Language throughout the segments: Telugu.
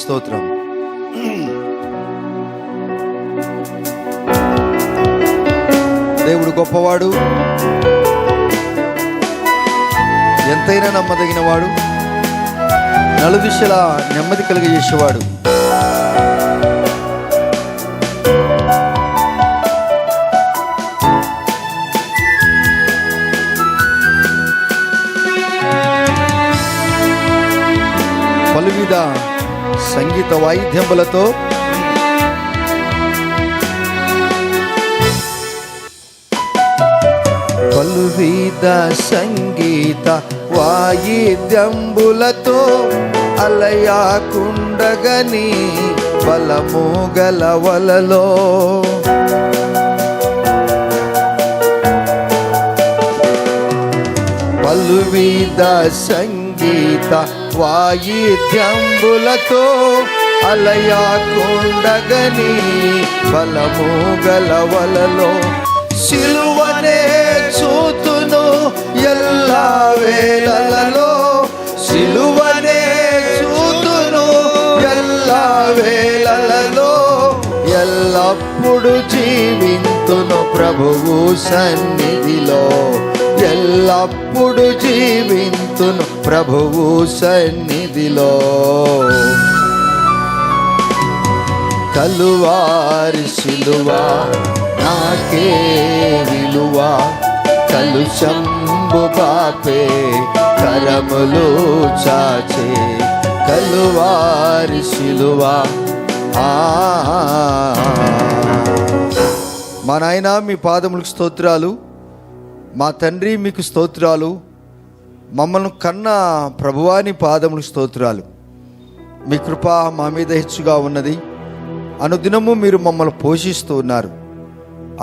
స్తోత్రం. దేవుడు గొప్పవాడు, ఎంతైనా నమ్మదగిన వాడు, నలుదిశలా నెమ్మది కలిగజేసేవాడు. పలువిధ సంగీత వాయిద్యములతో పలువిధ సంగీత వాయిద్యంబులతో అలయాకుండగని బలము గల వలలో పలువిధ సంగీత వాయిద్యంబులతో అలయాకుండగని బలము గల వలలో సిలువనే చూతును ఎల్లా వేళలలో, సిలువనే చూతును ఎల్లా వేళలలో, ఎల్లప్పుడు జీవింతును ప్రభువు సన్నిధిలో, ఎల్లప్పుడు జీవింతును ప్రభువు సన్నిధిలో. కలువారి సిలువ నాకే విలువ, కలుషంబు బాపే కరములు చాచే కలువారి సిలువ. మా నాయన మీ పాదములకు స్తోత్రాలు, మా తండ్రి మీకు స్తోత్రాలు, మమ్మల్ని కన్న ప్రభువాని పాదములకు స్తోత్రాలు. మీ కృప మా మీద హెచ్చుగా ఉన్నది. అనుదినము మీరు మమ్మల్ని పోషిస్తూ ఉన్నారు.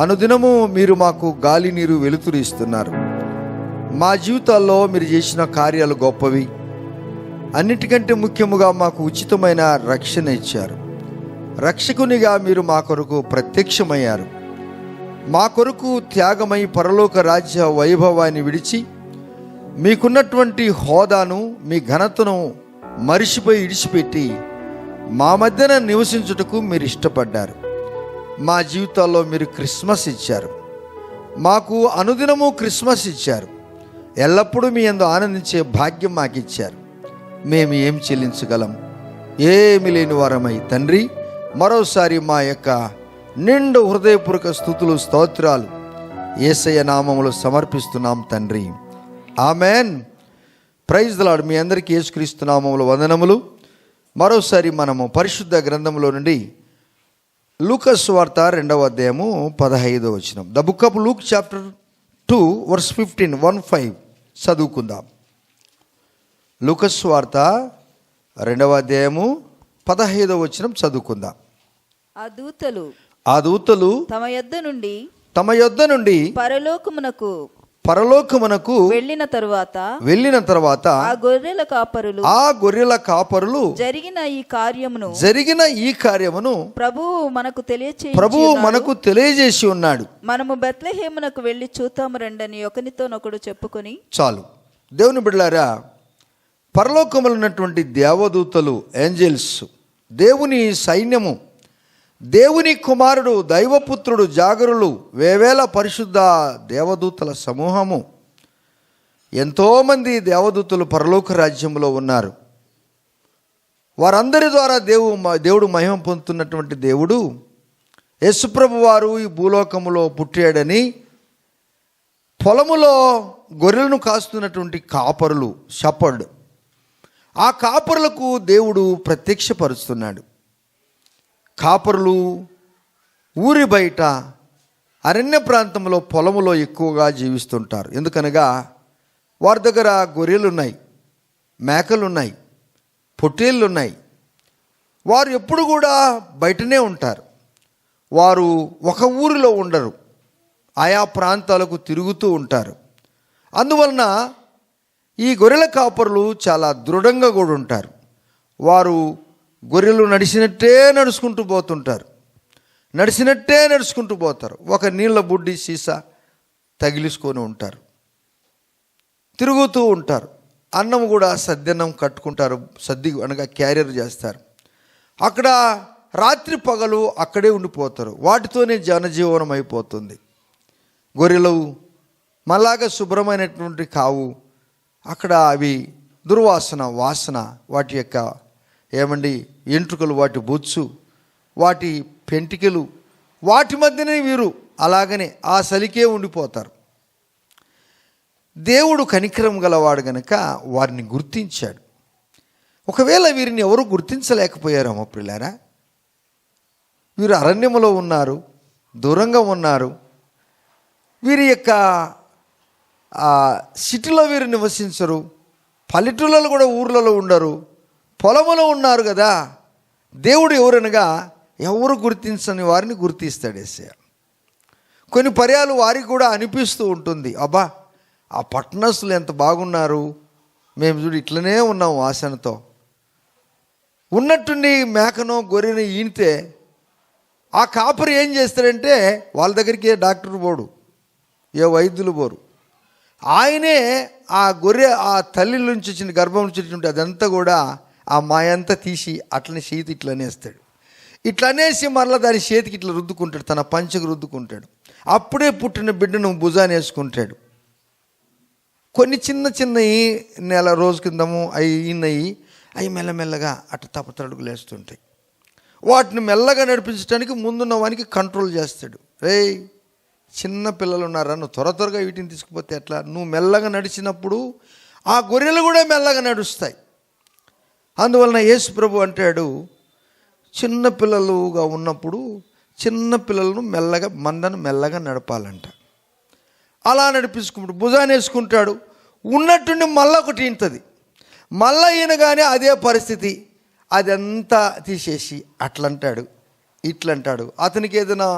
అనుదినము మీరు మాకు గాలి నీరు వెలుతురు ఇస్తున్నారు. మా జీవితాల్లో మీరు చేసిన కార్యాలు గొప్పవి. అన్నిటికంటే ముఖ్యముగా మాకు ఉచితమైన రక్షణ ఇచ్చారు. రక్షకునిగా మీరు మా కొరకు ప్రత్యక్షమయ్యారు. మా కొరకు త్యాగమై పరలోక రాజ్య వైభవాన్ని విడిచి మీకున్నటువంటి హోదాను, మీ ఘనతను మరిచిపోయి ఇడిచిపెట్టి మా మధ్యన నివసించుటకు మీరు ఇష్టపడ్డారు. మా జీవితాల్లో మీరు క్రిస్మస్ ఇచ్చారు. మాకు అనుదినము క్రిస్మస్ ఇచ్చారు. ఎల్లప్పుడూ మీ యందు ఆనందించే భాగ్యం మాకు ఇచ్చారు. మేము ఏం చెల్లించగలం? ఏమి లేని వారమై తండ్రి, మరోసారి మా యొక్క నిండు హృదయపూర్వక స్తుతులు స్తోత్రాలు యేసయ్య నామములో సమర్పిస్తున్నాం తండ్రి. ఆమెన్. Praise the Lord. మీ అందరికీ యేసుక్రీస్తు నామములో వందనములు. మరోసారి మనము పరిశుద్ధ గ్రంథంలో నుండి లూకా సువార్త 2వ అధ్యాయము 15వ వచనం. The book of Luke chapter 2 verse 15 చదువుకుందాం. లూకా సువార్త 2వ అధ్యాయము 15వ వచనం చదువుకుందాం. ఆ దూతలు తమ యొద్ద నుండి పరలోకమునకు వెళ్ళిన తరువాత ఆ గొర్రెల కాపరులు జరిగిన ఈ కార్యమును ప్రభువు మనకు తెలియజేసి ఉన్నాడు. మనము బెత్లెహేమునకు వెళ్ళి చూద్దాము రండని ఒకనితోనొకడు చెప్పుకొని. చాలు. దేవుని బిడ్డలారా, పరలోకములో ఉన్నటువంటి దేవదూతలు, ఏంజెల్స్, దేవుని సైన్యము, దేవుని కుమారుడు, దైవపుత్రుడు, జాగరులు, వేవేల పరిశుద్ధ దేవదూతల సమూహము, ఎంతోమంది దేవదూతలు పరలోక రాజ్యంలో ఉన్నారు. వారందరి ద్వారా దేవుడు మహిమ పొందుతున్నటువంటి దేవుడు యేసుప్రభు వారు ఈ భూలోకములో పుట్టాడని పొలములో గొర్రెలను కాస్తున్నటువంటి కాపరులు, షెపర్డ్, ఆ కాపరులకు దేవుడు ప్రత్యక్షపరుస్తున్నాడు. కాపరులు ఊరి బయట అరణ్య ప్రాంతంలో పొలములో ఎక్కువగా జీవిస్తుంటారు. ఎందుకనగా వారి దగ్గర గొర్రెలున్నాయి, మేకలున్నాయి, పొట్టేళ్ళున్నాయి. వారు ఎప్పుడు కూడా బయటనే ఉంటారు. వారు ఒక ఊరిలో ఉండరు, ఆయా ప్రాంతాలకు తిరుగుతూ ఉంటారు. అందువలన ఈ గొర్రెల కాపరులు చాలా దృఢంగా కూడా ఉంటారు. వారు గొర్రెలు నడిచినట్టే నడుచుకుంటూ పోతారు. ఒక నీళ్ళ బుడ్డి సీసా తగిలిసుకొని ఉంటారు, తిరుగుతూ ఉంటారు. అన్నం కూడా సద్దన్నం కట్టుకుంటారు, సద్ది అనగా క్యారియర్ చేస్తారు. అక్కడ రాత్రి పగలు అక్కడే ఉండిపోతారు. వాటితోనే జనజీవనం అయిపోతుంది. గొర్రెలు మళ్ళాగా శుభ్రమైనటువంటి కావు. అక్కడ అవి వాసన వాటి యొక్క ఎంట్రుకలు, వాటి బొచ్చు, వాటి పెంటికలు, వాటి మధ్యనే వీరు అలాగనే ఆ సలికే ఉండిపోతారు. దేవుడు కనికరం గలవాడు గనక వారిని గుర్తించాడు. ఒకవేళ వీరిని ఎవరు గుర్తించలేకపోయారేమో ప్రియులారా, వీరు అరణ్యములో ఉన్నారు, దూరంగా ఉన్నారు, వీరి యొక్క సిటీలో వీరు నివసించరు, పల్లెటూళ్ళలో కూడా ఊర్లలో ఉండరు, పొలములో ఉన్నారు కదా. దేవుడు ఎవరనగా ఎవరు గుర్తించని వారిని గుర్తిస్తాడు యేసయ్య. కొన్ని పర్యాలు వారికి కూడా అనిపిస్తూ ఉంటుంది, అబ్బా ఆ పట్టణస్తులు ఎంత బాగున్నారు, మేము చూడు ఇట్లనే ఉన్నాం వాసనతో. ఉన్నట్టుండి మేకనో గొర్రెని ఈనితే ఆ కాపరి ఏం చేస్తాడంటే వాళ్ళ దగ్గరికి ఏ డాక్టర్ పోడు, ఏ వైద్యులు పోరు. ఆయనే ఆ గొర్రె ఆ తల్లి నుంచి వచ్చిన గర్భం నుంచి వచ్చినట్టు అదంతా కూడా ఆ మాయంతా తీసి అట్లనే చేతి ఇట్లా అనేస్తాడు. ఇట్లా అనేసి మరలా దాని చేతికి ఇట్లా రుద్దుకుంటాడు, తన పంచకు రుద్దుకుంటాడు. అప్పుడే పుట్టిన బిడ్డను భుజాన్ని వేసుకుంటాడు. కొన్ని చిన్నవి నెల రోజు కిందము అవి మెల్లమెల్లగా అట్ట తప్పతడుగులు వేస్తుంటాయి. వాటిని మెల్లగా నడిపించడానికి ముందున్న వానికి కంట్రోల్ చేస్తాడు. రేయ్ చిన్న పిల్లలు ఉన్నారా, నువ్వు త్వరగా వీటిని తీసుకుపోతే ఎట్లా? నువ్వు మెల్లగా నడిచినప్పుడు ఆ గొర్రెలు కూడా మెల్లగా నడుస్తాయి. అందువలన యేసు ప్రభు అంటాడు, చిన్న పిల్లలుగా ఉన్నప్పుడు చిన్న పిల్లలను మందను మెల్లగా నడపాలంట. అలా నడిపించుకుంటాడు, భుజాన్ని వేసుకుంటాడు. ఉన్నట్టుండి మళ్ళీ ఒకటి ఇంతది, మళ్ళీ ఈయనగానే అదే పరిస్థితి, అదంతా తీసేసి అట్లంటాడు ఇట్లంటాడు. అతనికి ఏదైనా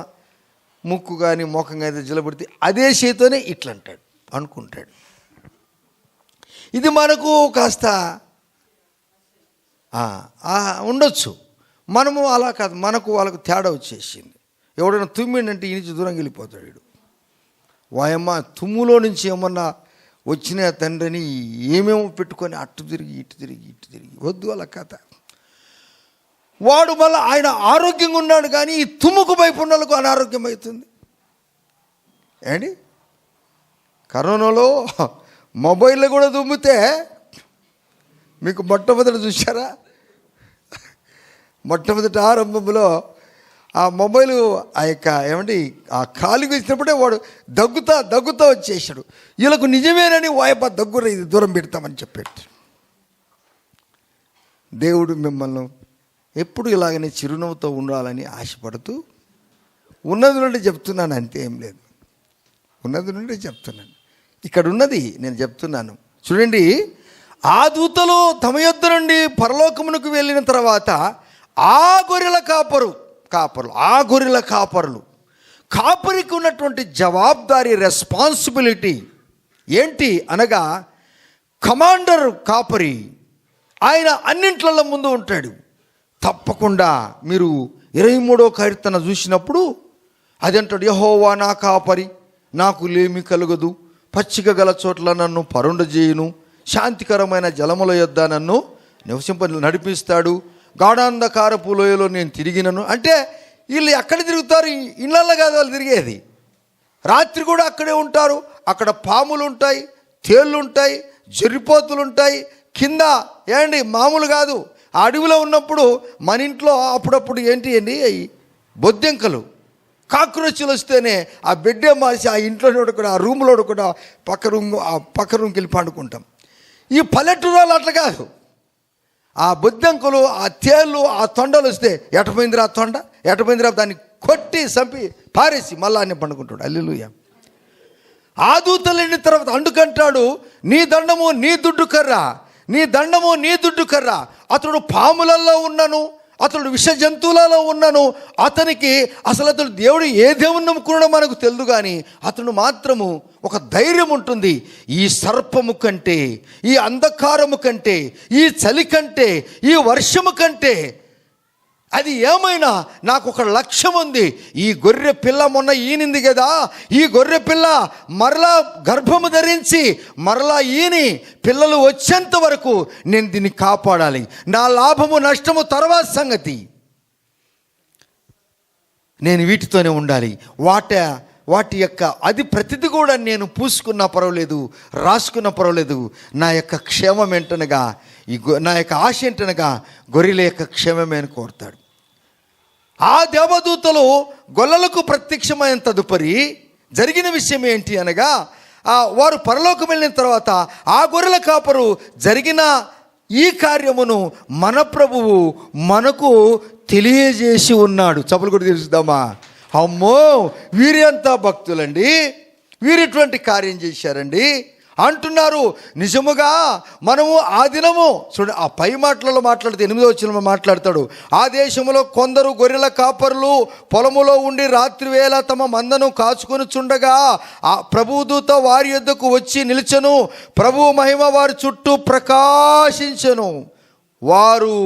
ముక్కు కానీ ముఖం కానీ జలబడితే అదే చేతితోనే ఇట్లంటాడు అనుకుంటాడు. ఇది మనకు కాస్త ఉండొచ్చు. మనము అలా కాదు, వాళ్ళకు తేడా వచ్చేసింది. ఎవడైనా తుమ్మిండంటే ఈ నుంచి దూరంగా వెళ్ళిపోతాడు. వీడు వాయమ్మ తుమ్ములో నుంచి ఏమన్నా వచ్చిన తండ్రిని ఏమేమో పెట్టుకొని అటు తిరిగి ఇటు తిరిగి వద్దు అలా కథ. వాడు మళ్ళీ ఆయన ఆరోగ్యంగా ఉన్నాడు కానీ ఈ తుమ్ముకు భయపడినకు అనారోగ్యం అవుతుంది. ఏంటి కరోనాలో మొబైల్లో కూడా తుమ్మితే మీకు మొట్టమొదటి చూసారా? మొట్టమొదటి ఆరంభంలో ఆ మొబైల్ ఆ కాలుకి వచ్చినప్పుడే వాడు దగ్గుతా వచ్చేసాడు. వీళ్ళకు నిజమేనని వాయప దగ్గర ఇది దూరం పెడతామని చెప్పాడు. దేవుడు మిమ్మల్ని ఎప్పుడు ఇలాగనే చిరునవ్వుతో ఉండాలని ఆశపడుతూ ఉన్నది నుండి చెప్తున్నాను, అంతే, ఏం లేదు. ఉన్నది నుండి చెప్తున్నాను. ఇక్కడ ఉన్నది నేను చెప్తున్నాను. చూడండి, ఆ దూతలు తమ యొద్ద నుండి పరలోకమునకు వెళ్ళిన తర్వాత ఆ గొర్రెల కాపరులు కాపరికి ఉన్నటువంటి జవాబుదారీ రెస్పాన్సిబిలిటీ ఏంటి అనగా, కమాండర్ కాపరి ఆయన అన్నింట్లలో ముందు ఉంటాడు. తప్పకుండా మీరు 23వ కీర్తన చూసినప్పుడు అదంటాడు, యెహోవా నా కాపరి, నాకు లేమి కలుగదు, పచ్చిక గల చోట్ల నన్ను పరుండజేయును, శాంతికరమైన జలముల యొద్ద నన్ను నడిపిస్తాడు, గాఢాంధకారపు లోయలో నేను తిరిగినను. అంటే వీళ్ళు ఎక్కడ తిరుగుతారు? ఇళ్ళల్లో కాదు వాళ్ళు తిరిగేది, రాత్రి కూడా అక్కడే ఉంటారు. అక్కడ పాములు ఉంటాయి, తేళ్ళు ఉంటాయి, జర్రిపోతులు ఉంటాయి కింద. మామూలు కాదు. ఆ అడవిలో ఉన్నప్పుడు మన ఇంట్లో అప్పుడప్పుడు బొద్దెంకలు, కాక్రోచ్లు వస్తేనే ఆ బెడ్డే మార్చి ఆ ఇంట్లో కూడా ఆ రూమ్లో కూడా పక్క రూమ్కి వెళ్ళి పండుకుంటాం. ఈ పల్లెటూరు అట్లా కాదు. ఆ బొద్దెంకలు, ఆ తేళ్ళు, ఆ తొండలు వస్తే ఎటపోయిందిరా తొండ, ఎటపోయిందిరా, దాన్ని కొట్టి చంపి పారేసి మళ్ళా అన్నీ పండుకుంటాడు. హల్లెలూయా. ఆ దూతలు వెళ్ళిన తర్వాత అందుకంటాడు, నీ దండము నీ దుడ్డు కర్ర, నీ దండము నీ దుడ్డు కర్ర. అతడు పాములలో ఉన్నను, అతడు విష జంతువులలో ఉన్నను, అతనికి అసలు దేవుడు ఏ దేవుని నమ్ముకున్నాడో మనకు తెలియదు, కానీ అతను మాత్రము ఒక ధైర్యం ఉంటుంది. ఈ సర్పము కంటే, ఈ అంధకారము కంటే, ఈ చలి కంటే, ఈ వర్షము కంటే అది ఏమైనా నాకు ఒక లక్ష్యం ఉంది. ఈ గొర్రె పిల్ల మొన్న ఈనింది కదా, ఈ గొర్రె పిల్ల మరలా గర్భము ధరించి మరలా ఈని పిల్లలు వచ్చేంత వరకు నేను దీన్ని కాపాడాలి. నా లాభము నష్టము తర్వాత సంగతి, నేను వీటితోనే ఉండాలి. వాటి యొక్క అది ప్రతిది కూడా నేను పూసుకున్నా పర్వాలేదు, రాసుకున్నా పర్వాలేదు. నా యొక్క క్షేమం ఏంటనగా నా యొక్క ఆశ ఏంటనగా గొర్రెల యొక్క క్షేమమే అని కోరుతాడు. ఆ దేవదూతలు గొల్లలకు ప్రత్యక్షమైన తదుపరి జరిగిన విషయం ఏంటి అనగా, వారు పరలోకం వెళ్ళిన తర్వాత ఆ గొర్రెల కాపరు జరిగిన ఈ కార్యమును మన ప్రభువు మనకు తెలియజేసి ఉన్నాడు. చప్పలు కూడా తెలుసుదామా? అమ్మో, వీరి అంతా భక్తులండి, వీరిటువంటి కార్యం చేశారండి అంటున్నారు. నిజముగా మనము ఆ దినము చూడండి, ఆ పై మాటలలో మాట్లాడితే 8వ వచనంలో మాట్లాడతాడు. ఆ దేశంలో కొందరు గొర్రెల కాపరులు పొలములో ఉండి రాత్రి వేళ తమ మందను కాచుకొని చుండగా ఆ ప్రభుదూత వారి యొద్దకు వచ్చి నిలిచెను. ప్రభువు మహిమ వారి చుట్టూ ప్రకాశించెను. వారు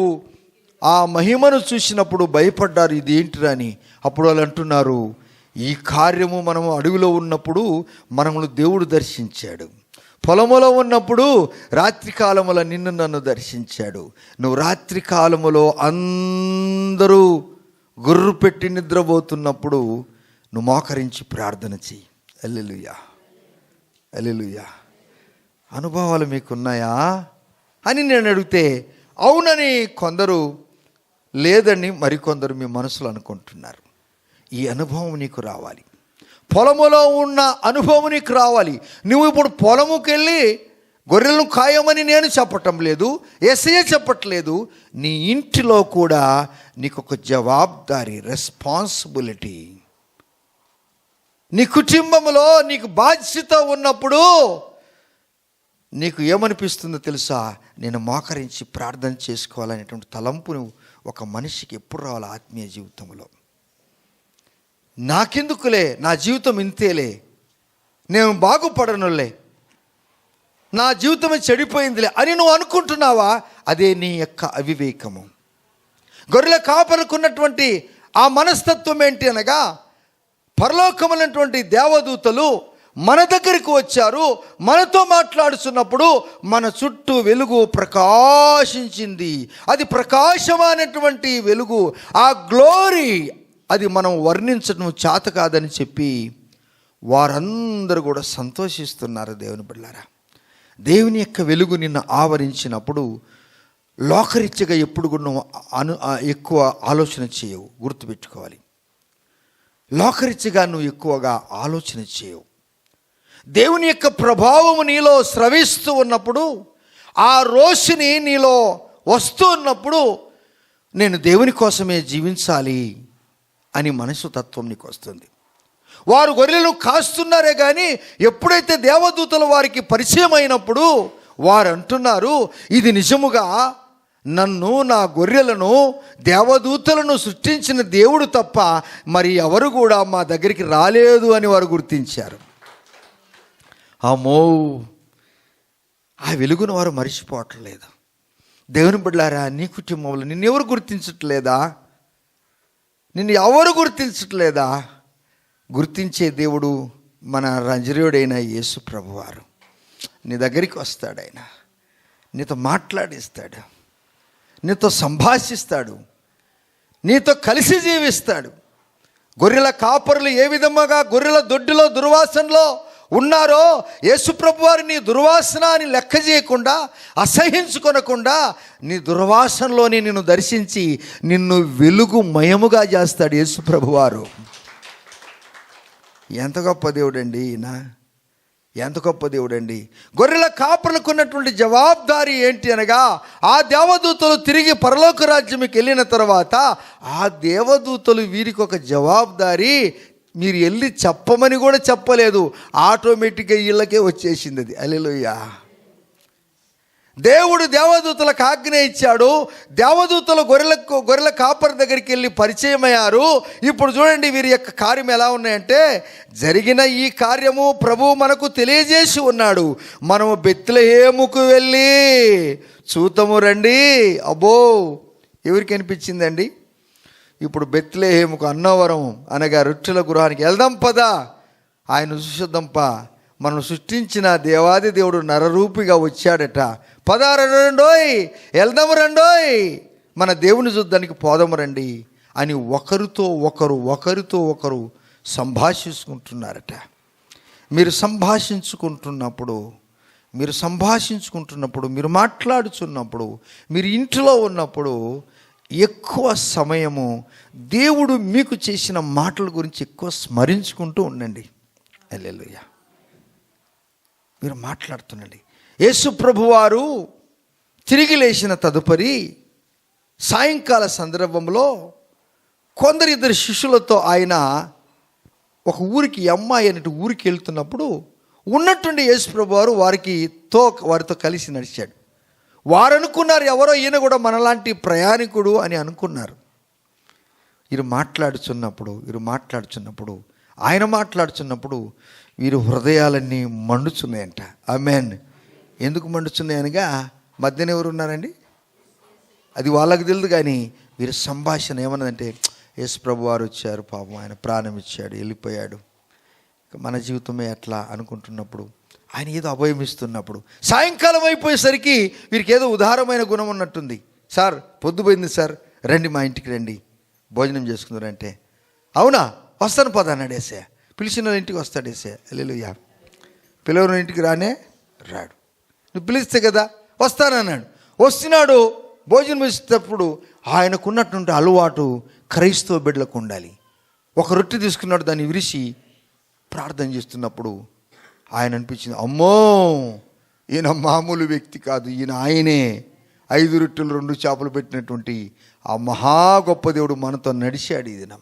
ఆ మహిమను చూసినప్పుడు భయపడ్డారు, ఇది ఏంటిరా అని. అప్పుడు వాళ్ళు అంటున్నారు, ఈ కార్యము మనము అడవిలో ఉన్నప్పుడు మనమును దేవుడు దర్శించాడు, పొలములో ఉన్నప్పుడు రాత్రి కాలములో నిన్ను నన్ను దర్శించాడు. నువ్వు రాత్రి కాలములో అందరూ గుర్రు పెట్టి నిద్రపోతున్నప్పుడు నువ్వు మోకరించి ప్రార్థన చెయ్యి. హల్లెలూయా, హల్లెలూయా. అనుభవాలు మీకున్నాయా అని నేను అడిగితే అవునని కొందరు, లేదని మరికొందరు మీ మనసులో అనుకుంటున్నారు. ఈ అనుభవం నీకు రావాలి, పొలములో ఉన్న అనుభవం నీకు రావాలి. నువ్వు ఇప్పుడు పొలముకి వెళ్ళి గొర్రెలను కాయమని నేను చెప్పటం లేదు, యేసయ్య చెప్పట్లేదు. నీ ఇంటిలో కూడా నీకు ఒక జవాబుదారీ, రెస్పాన్సిబిలిటీ. నీ కుటుంబంలో నీకు బాధ్యత ఉన్నప్పుడు నీకు ఏమనిపిస్తుందో తెలుసా? నేను మోకరించి ప్రార్థన చేసుకోవాలనేటువంటి తలంపును ఒక మనిషికి ఎప్పుడు రావాలి ఆత్మీయ జీవితంలో. నాకెందుకులే, నా జీవితం ఇంతేలే, నేను బాగుపడనులే, నా జీవితమే చెడిపోయిందిలే అని నువ్వు అనుకుంటున్నావా? అదే నీ యొక్క అవివేకము. గొర్రెల కాపరుకున్నటువంటి ఆ మనస్తత్వం ఏంటి అనగా, పరలోకమైనటువంటి దేవదూతలు మన దగ్గరికి వచ్చారు, మనతో మాట్లాడుతున్నప్పుడు మన చుట్టూ వెలుగు ప్రకాశించింది. అది ప్రకాశమైనటువంటి వెలుగు, ఆ గ్లోరీ, అది మనం వర్ణించడం చేత కాదని చెప్పి వారందరూ కూడా సంతోషిస్తున్నారు. దేవుని బిడ్డలారా, దేవుని యొక్క వెలుగు నిన్ను ఆవరించినప్పుడు లోకరీత్యగా ఎప్పుడు కూడా నువ్వు ఎక్కువ ఆలోచన చేయవు. గుర్తుపెట్టుకోవాలి, లోకరీత్యగా నువ్వు ఎక్కువగా ఆలోచన చేయవు. దేవుని యొక్క ప్రభావము నీలో స్రవిస్తూ ఉన్నప్పుడు, ఆ రోషిని నీలో వస్తూ ఉన్నప్పుడు, నేను దేవుని కోసమే జీవించాలి అని మనసు తత్వం నీకు వస్తుంది. వారు గొర్రెలను కాస్తున్నారే కానీ ఎప్పుడైతే దేవదూతలు వారికి పరిచయం అయినప్పుడు వారు అంటున్నారు, ఇది నిజముగా నన్ను, నా గొర్రెలను, దేవదూతలను సృష్టించిన దేవుడు తప్ప మరి ఎవరు కూడా మా దగ్గరికి రాలేదు అని వారు గుర్తించారు. అమ్మో, ఆ వెలుగును వారు మరిచిపోవట్లేదు. దేవుని బిడ్డలారా, నీ కుటుంబంలో నిన్ను ఎవరు గుర్తించట్లేదా? నిన్ను ఎవరు గుర్తించట్లేదా? గుర్తించే దేవుడు మన రంజరీయుడైన యేసు ప్రభువారు. నీ దగ్గరికి వస్తాడు, ఆయన నీతో మాట్లాడిస్తాడు, నీతో సంభాషిస్తాడు, నీతో కలిసి జీవిస్తాడు. గొర్రెల కాపరులు ఏ విధముగా గొర్రెల దొడ్డిలో దుర్వాసనలో ఉన్నారో, యేసుప్రభు వారు నీ దుర్వాసన అని లెక్క చేయకుండా, అసహించుకొనకుండా నీ దుర్వాసనలోనే నిన్ను దర్శించి నిన్ను వెలుగుమయముగా చేస్తాడు యేసుప్రభు వారు. ఎంత గొప్ప దేవుడండి ఈయన, ఎంత గొప్ప దేవుడండి. గొర్రెల కాపరులకు ఉన్నటువంటి జవాబుదారీ ఏంటి అనగా, ఆ దేవదూతలు తిరిగి పరలోక రాజ్యంకి వెళ్ళిన తర్వాత ఆ దేవదూతలు వీరికి ఒక జవాబుదారీ, మీరు వెళ్ళి చెప్పమని కూడా చెప్పలేదు, ఆటోమేటిక్గా వీళ్ళకే వచ్చేసింది అది. హల్లెలూయా. దేవుడు దేవదూతలకు ఆజ్ఞ ఇచ్చాడు, దేవదూతలు గొర్రెల కాపరి దగ్గరికి వెళ్ళి పరిచయం అయ్యారు. ఇప్పుడు చూడండి వీరి యొక్క కార్యం ఎలా ఉన్నాయంటే, జరిగిన ఈ కార్యము ప్రభువు మనకు తెలియజేసి ఉన్నాడు. మనము బెత్లెహేముకు వెళ్ళి చూతము రండి. అబ్బో, ఎవరికి అనిపించిందండి? ఇప్పుడు బెత్లెహేముకు అన్నవరం అనగా రొట్టెల గృహానికి వెళ్దాం పదా, ఆయన చూద్దాంపా, మనం సృష్టించిన దేవాది దేవుడు నరరూపిగా వచ్చాడట, పదార రండోయ్, వెళ్దాము రండోయ్, మన దేవుని చూడ్డానికి పోదాము రండి అని ఒకరితో ఒకరు సంభాషించుకుంటున్నారట. మీరు సంభాషించుకుంటున్నప్పుడు, మీరు మాట్లాడుచున్నప్పుడు, మీరు ఇంట్లో ఉన్నప్పుడు ఎక్కువ సమయము దేవుడు మీకు చేసిన మాటల గురించి ఎక్కువ స్మరించుకుంటూ ఉండండి. హల్లెలూయా. మీరు మాట్లాడుతుండండి. యేసు ప్రభువారు తిరిగి లేచిన తదుపరి సాయంకాల సందర్భంలో ఇద్దరు శిష్యులతో ఆయన ఒక ఊరికి, అమ్మాయి అనేటి ఊరికి వెళ్తున్నప్పుడు ఉన్నట్టుండి యేసు ప్రభువారు వారితో కలిసి నడిచాడు. వారు అనుకున్నారు, ఎవరో ఈయన కూడా మనలాంటి ప్రయాణికుడు అని అనుకున్నారు. వీరు మాట్లాడుచున్నప్పుడు ఆయన మాట్లాడుచున్నప్పుడు వీరు హృదయాలన్నీ మండుచున్నాయంట. ఆమేన్. ఎందుకు మండుచున్నాయనగా మధ్యన ఎవరు ఉన్నారండి, అది వాళ్ళకి తెలియదు. కానీ వీరి సంభాషణ ఏమన్నదంటే, యేసు ప్రభు వారు వచ్చారు, పాపం ఆయన ప్రాణం ఇచ్చాడు, వెళ్ళిపోయాడు, మన జీవితమే ఎట్లా అనుకుంటున్నప్పుడు, ఆయన ఏదో అభయం ఇస్తున్నప్పుడు, సాయంకాలం అయిపోయేసరికి వీరికి ఏదో ఉదారమైన గుణం ఉన్నట్టుంది. సార్ పొద్దుపోయింది సార్, రండి మా ఇంటికి రండి, భోజనం చేసుకుందారంటే, అవునా వస్తాను పద అన్నాడు యేసయ్య. పిలిచిన ఇంటికి వస్తాడు యేసయ్య. హల్లెలూయా. పిలవని ఇంటికి రాడు. నువ్వు పిలిస్తే కదా వస్తానన్నాడు. వస్తున్నాడు. భోజనం ఇచ్చేటప్పుడు ఆయనకున్నటువంటి అలవాటు క్రైస్తవ బిడ్డలకు ఉండాలి. ఒక రొట్టె తీసుకున్నాడు, దాన్ని విరిచి ప్రార్థన చేస్తున్నప్పుడు ఆయన అనిపించింది, అమ్మో ఈయన మామూలు వ్యక్తి కాదు, ఆయనే 5 రొట్టెలు 2 చేపలు పెట్టినటువంటి ఆ మహా గొప్ప దేవుడు మనతో నడిచాడు ఈ దినం.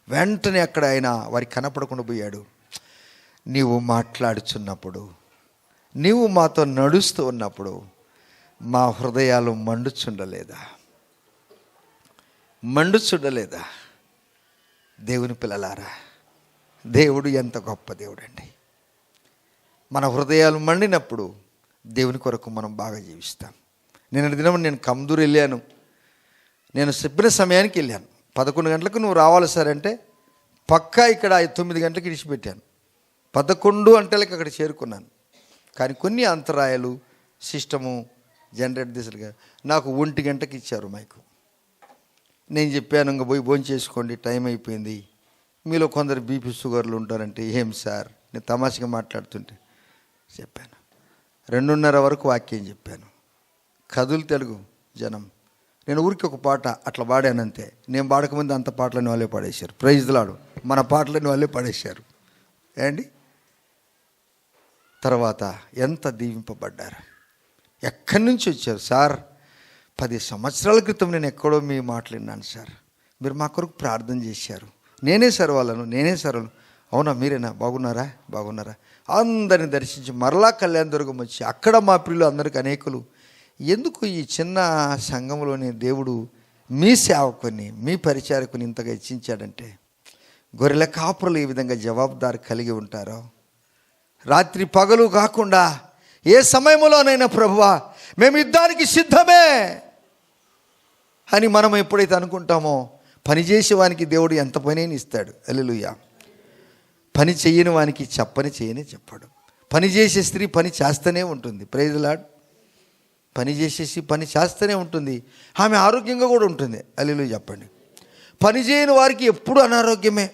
వెంటనే అక్కడ ఆయన వారికి కనపడకుండా పోయాడు. నీవు మాట్లాడుచున్నప్పుడు, నీవు మాతో నడుస్తూ ఉన్నప్పుడు మా హృదయాలు మండుచుండలేదా? దేవుని పిల్లలారా, దేవుడు ఎంత గొప్ప దేవుడు అండి. మన హృదయాలు మండినప్పుడు దేవుని కొరకు మనం బాగా జీవిస్తాం. నేను కమ్దూరు వెళ్ళాను. నేను చెప్పిన సమయానికి వెళ్ళాను. 11 గంటలకు నువ్వు రావాలి సార్ అంటే పక్కా ఇక్కడ 9 గంటలకు ఇడిచిపెట్టాను. 11 గంటలకు అక్కడ చేరుకున్నాను. కానీ కొన్ని అంతరాయాలు, సిస్టము, జనరేటర్ దిశలుగా నాకు 1 గంటకి ఇచ్చారు మైకు. నేను చెప్పాను, ఇంకా పోయి భోజనం చేసుకోండి, టైం అయిపోయింది. మీలో కొందరు బీపీ షుగర్లు ఉంటారంటే, ఏం సార్, నేను తమాషగా మాట్లాడుతుంటే చెప్పాను. 2:30 వరకు వాక్యం చెప్పాను. కదులు తెలుగు జనం. నేను ఊరికి ఒక పాట అట్లా పాడానంతే. నేను పాడకముందు అంత పాటలను వాళ్ళే పాడేశారు. Praise the lord. మన పాటలను వాళ్ళే పాడేశారు ఏండి. తర్వాత ఎంత దీవింపబడ్డారు. ఎక్కడి నుంచి వచ్చారు సార్? 10 సంవత్సరాల క్రితం నేను ఎక్కడో మీ మాటలు విన్నాను సార్, మీరు మా కొరకు ప్రార్థన చేశారు, నేనే సార్ వాళ్ళను. అవునా మీరేనా? బాగున్నారా? అందరిని దర్శించి మరలా కళ్యాణదుర్గం వచ్చి అక్కడ మా ప్రియులు అందరికి అనేకులు, ఎందుకు ఈ చిన్న సంఘంలోని దేవుడు మీ సేవకుని, మీ పరిచారకుని ఇంతగా హెచ్చించాడంటే, గొర్రెల కాపురులు ఏ విధంగా జవాబుదారి కలిగి ఉంటారో, రాత్రి పగలు కాకుండా ఏ సమయంలోనైనా ప్రభువా మేము యుద్ధానికి సిద్ధమే అని మనం ఎప్పుడైతే అనుకుంటామో, పనిచేసే వానికి దేవుడు ఎంత పనిని ఇస్తాడు. హల్లెలూయా. పని చెయ్యని వానికి చెప్పడు. పని చేసే స్త్రీ పని చేస్తూనే ఉంటుంది. Praise the Lord. పని చేసేసి పని చేస్తూనే ఉంటుంది. ఆమె ఆరోగ్యంగా కూడా ఉంటుంది. హల్లెలూయా చెప్పండి. పని చేయని వారికి ఎప్పుడు అనారోగ్యమే.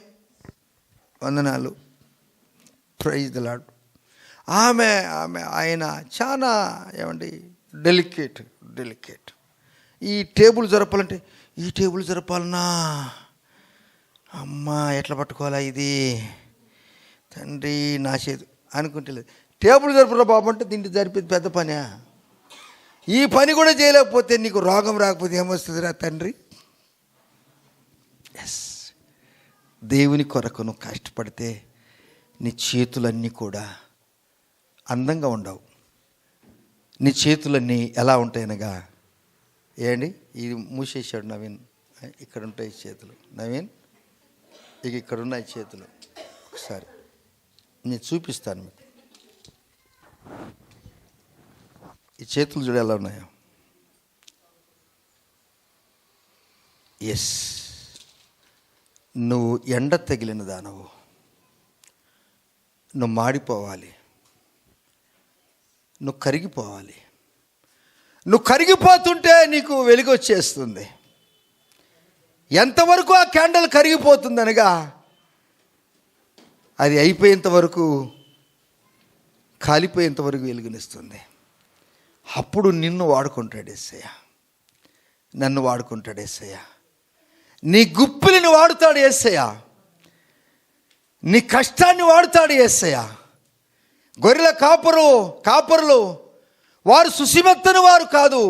వందనాలు. Praise the Lord. ఆయన చాలా డెలికేట్. ఈ టేబుల్ జరపాలంటే, ఈ టేబుల్ జరపాలన్నా అమ్మా ఎట్లా పట్టుకోవాలా ఇది తండ్రి నా చేతి అనుకుంటే లేదు. టేబుల్ జరపరా బాబు అంటే దీంట్లో జరిపేది పెద్ద పనా? ఈ పని కూడా చేయలేకపోతే నీకు రోగం రాకపోతే ఏమొస్తుందిరా తండ్రి? ఎస్, దేవుని కొరకు నువ్వు కష్టపడితే నీ చేతులన్నీ కూడా అందంగా ఉండవు. నీ చేతులన్నీ ఎలా ఉంటాయనగా, ఇది మూసేసాడు నవీన్. ఇక్కడ ఉంటాయి చేతులు నవీన్, ఇక ఇక్కడ ఉన్నాయి చేతులు. ఒకసారి నేను చూపిస్తాను మీకు. ఈ చేతులు చూడ ఎలా ఉన్నాయో. ఎస్, నువ్వు ఎండ తగిలిన దానవు, నువ్వు మాడిపోవాలి, నువ్వు కరిగిపోవాలి. నువ్వు కరిగిపోతుంటే నీకు వెలుగు వచ్చేస్తుంది. ఎంతవరకు ఆ క్యాండిల్ కరిగిపోతుందనగా అది అయిపోయేంత వరకు, కాలిపోయేంత వరకు వెలుగునిస్తుంది. అప్పుడు నిన్ను వాడుకుంటాడు యేసయ్య, నన్ను వాడుకుంటాడు యేసయ్య, నీ గుప్పిలిని వాడుతాడు యేసయ్య, నీ కష్టాన్ని వాడుతాడు యేసయ్య. గొర్రెల కాపరులు వారు సుసిమెత్తని వారు కాదు.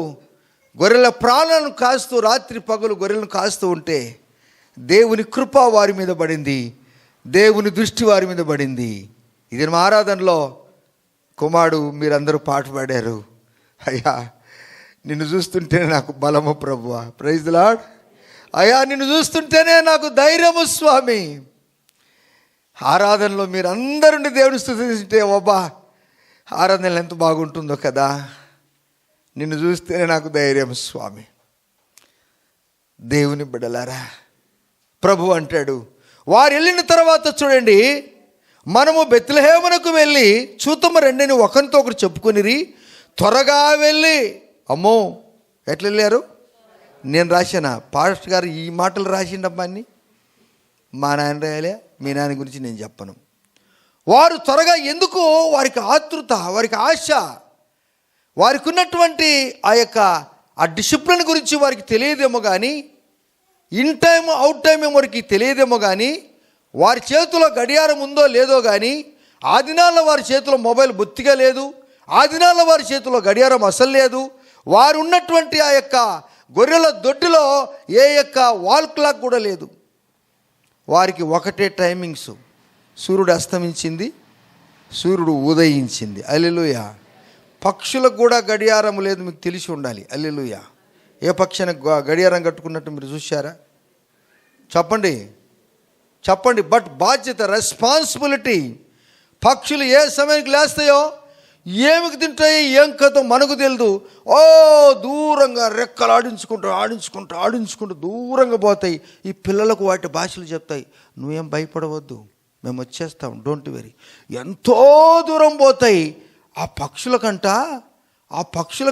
గొర్రెల ప్రాణాలను కాస్తూ రాత్రి పగలు గొర్రెలను కాస్తూ ఉంటే దేవుని కృప వారి మీద పడింది, దేవుని దృష్టి వారి మీద పడింది. ఇది మా ఆరాధనలో కుమారుడు మీరందరూ పాట పాడారు, అయ్యా నిన్ను చూస్తుంటేనే నాకు బలము ప్రభువా, ప్రైజ్ ది లార్డ్. అయ్యా నిన్ను చూస్తుంటేనే నాకు ధైర్యము స్వామి. ఆరాధనలో మీరందరూ దేవుని స్తుతిస్తుంటే అబ్బా ఆరాధనలు ఎంత బాగుంటుందో కదా, నిన్ను చూస్తేనే నాకు ధైర్యం స్వామి. దేవుని బిడ్డలారా, ప్రభు అంటాడు, వారు వెళ్ళిన తర్వాత చూడండి, మనము బెత్లెహేమునకు వెళ్ళి చూతము రెండని ఒకరితో ఒకరు చెప్పుకొనిరి. త్వరగా వెళ్ళి, అమ్మో ఎట్లా వెళ్ళారు? నేను రాశానా? పాస్టర్ గారు ఈ మాటలు రాసిండమ్మా అన్ని, మా నాయన రాయలే, మీ నాన్న గురించి నేను చెప్పను. వారు త్వరగా ఎందుకు? వారికి ఆతృత, వారికి ఆశ, వారికి ఉన్నటువంటి ఆ డిసిప్లిన్ గురించి వారికి తెలియదేమో కానీ, ఇన్ టైం అవుట్ టైం వారికి తెలియదేమో కానీ, వారి చేతిలో గడియారం ఉందో లేదో కానీ, ఆ దినాల్లో వారి చేతిలో మొబైల్ బొత్తిగా లేదు, ఆ దినాల్లో వారి చేతిలో గడియారం అసలు లేదు. వారు ఉన్నటువంటి గొర్రెల దొడ్డిలో వాల్ క్లాక్ కూడా లేదు. వారికి ఒకటే టైమింగ్స్, సూర్యుడు అస్తమించింది, సూర్యుడు ఉదయించింది. హల్లెలూయా. పక్షులకు కూడా గడియారం లేదు, మీకు తెలిసి ఉండాలి. హల్లెలూయా. ఏ పక్షానికి గడియారం కట్టుకున్నట్టు మీరు చూశారా? చెప్పండి. బట్ బాధ్యత, రెస్పాన్సిబిలిటీ. పక్షులు ఏ సమయానికి లేస్తాయో, ఏమికి తింటాయి, ఏం కథో మనకు తెలియదు. దూరంగా రెక్కలు ఆడించుకుంటూ దూరంగా పోతాయి. ఈ పిల్లలకు వాటి భాషలు చెప్తాయి, నువ్వేం భయపడవద్దు, మేము వచ్చేస్తాం, డోంట్ వెరీ. ఎంతో దూరం పోతాయి. ఆ పక్షుల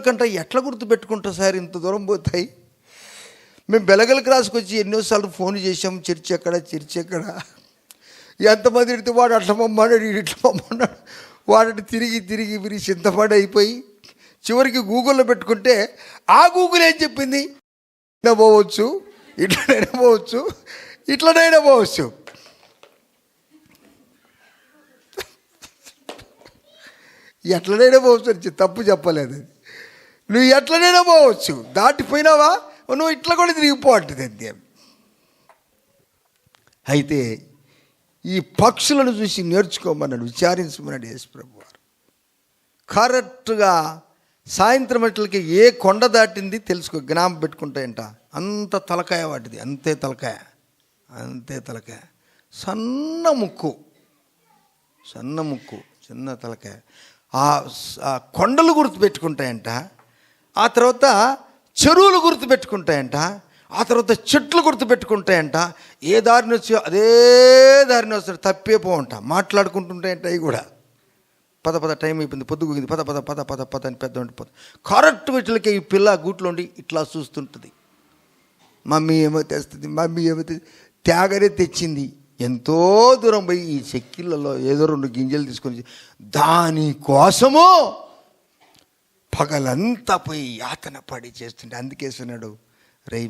కంట ఎట్లా గుర్తుపెట్టుకుంటా సార్ ఇంత దూరం పోతాయి? మేము బెలగల క్రాస్కి వచ్చి ఎన్నోసార్లు ఫోన్ చేసాం, చర్చి ఎక్కడ ఎంతమంది ఎడితే వాడు అట్లా మమ్మన్నాడు, ఇట్లా మమ్మన్నాడు, వాడు తిరిగి చింతపడి అయిపోయి చివరికి గూగుల్లో పెట్టుకుంటే ఆ గూగుల్ ఏం చెప్పింది? పోవచ్చు, ఇట్లనైనా పోవచ్చు. ఎట్లనైనా పోవచ్చు అని తప్పు చెప్పలేదు. నువ్వు ఎట్లనైనా పోవచ్చు, దాటిపోయినావా నువ్వు ఇట్లా కూడా తిరిగిపో అంటుంది అంతే. అయితే ఈ పక్షులను చూసి నేర్చుకోమన్నాడు, విచారించమన్నాడు యేసు ప్రభు వారు. కరెక్ట్గా సాయంత్రం అట్లకి ఏ కొండ దాటింది తెలుసుకో, జ్ఞాపం పెట్టుకుంటాయంట. అంత తలకాయ వాటిది, అంతే తలకాయ. సన్న ముక్కు, చిన్న తలకాయ. ఆ కొండలు గుర్తుపెట్టుకుంటాయంట, ఆ తర్వాత చెరువులు గుర్తుపెట్టుకుంటాయంట, ఆ తర్వాత చెట్లు గుర్తుపెట్టుకుంటాయంట. ఏ దారిని వచ్చి అదే దారిని వస్తాడు, తప్పేపోవంట. మాట్లాడుకుంటుంటాయంట అవి కూడా. పద టైం అయిపోయింది, పొద్దుగుంది, పద అని పెద్ద ఉండిపోతుంది. కరెక్ట్ వీటికి ఈ పిల్ల గూట్లో ఉండి ఇట్లా చూస్తుంటుంది. మమ్మీ ఏమో తెస్తుంది, తేగనే తెచ్చింది. ఎంతో దూరం పోయి ఈ చెక్కిళ్ళలో ఏదో 2 గింజలు తీసుకొని దానికోసము పగలంతా పోయి యాతన పడి చేస్తుంటే, అందుకేస్తున్నాడు,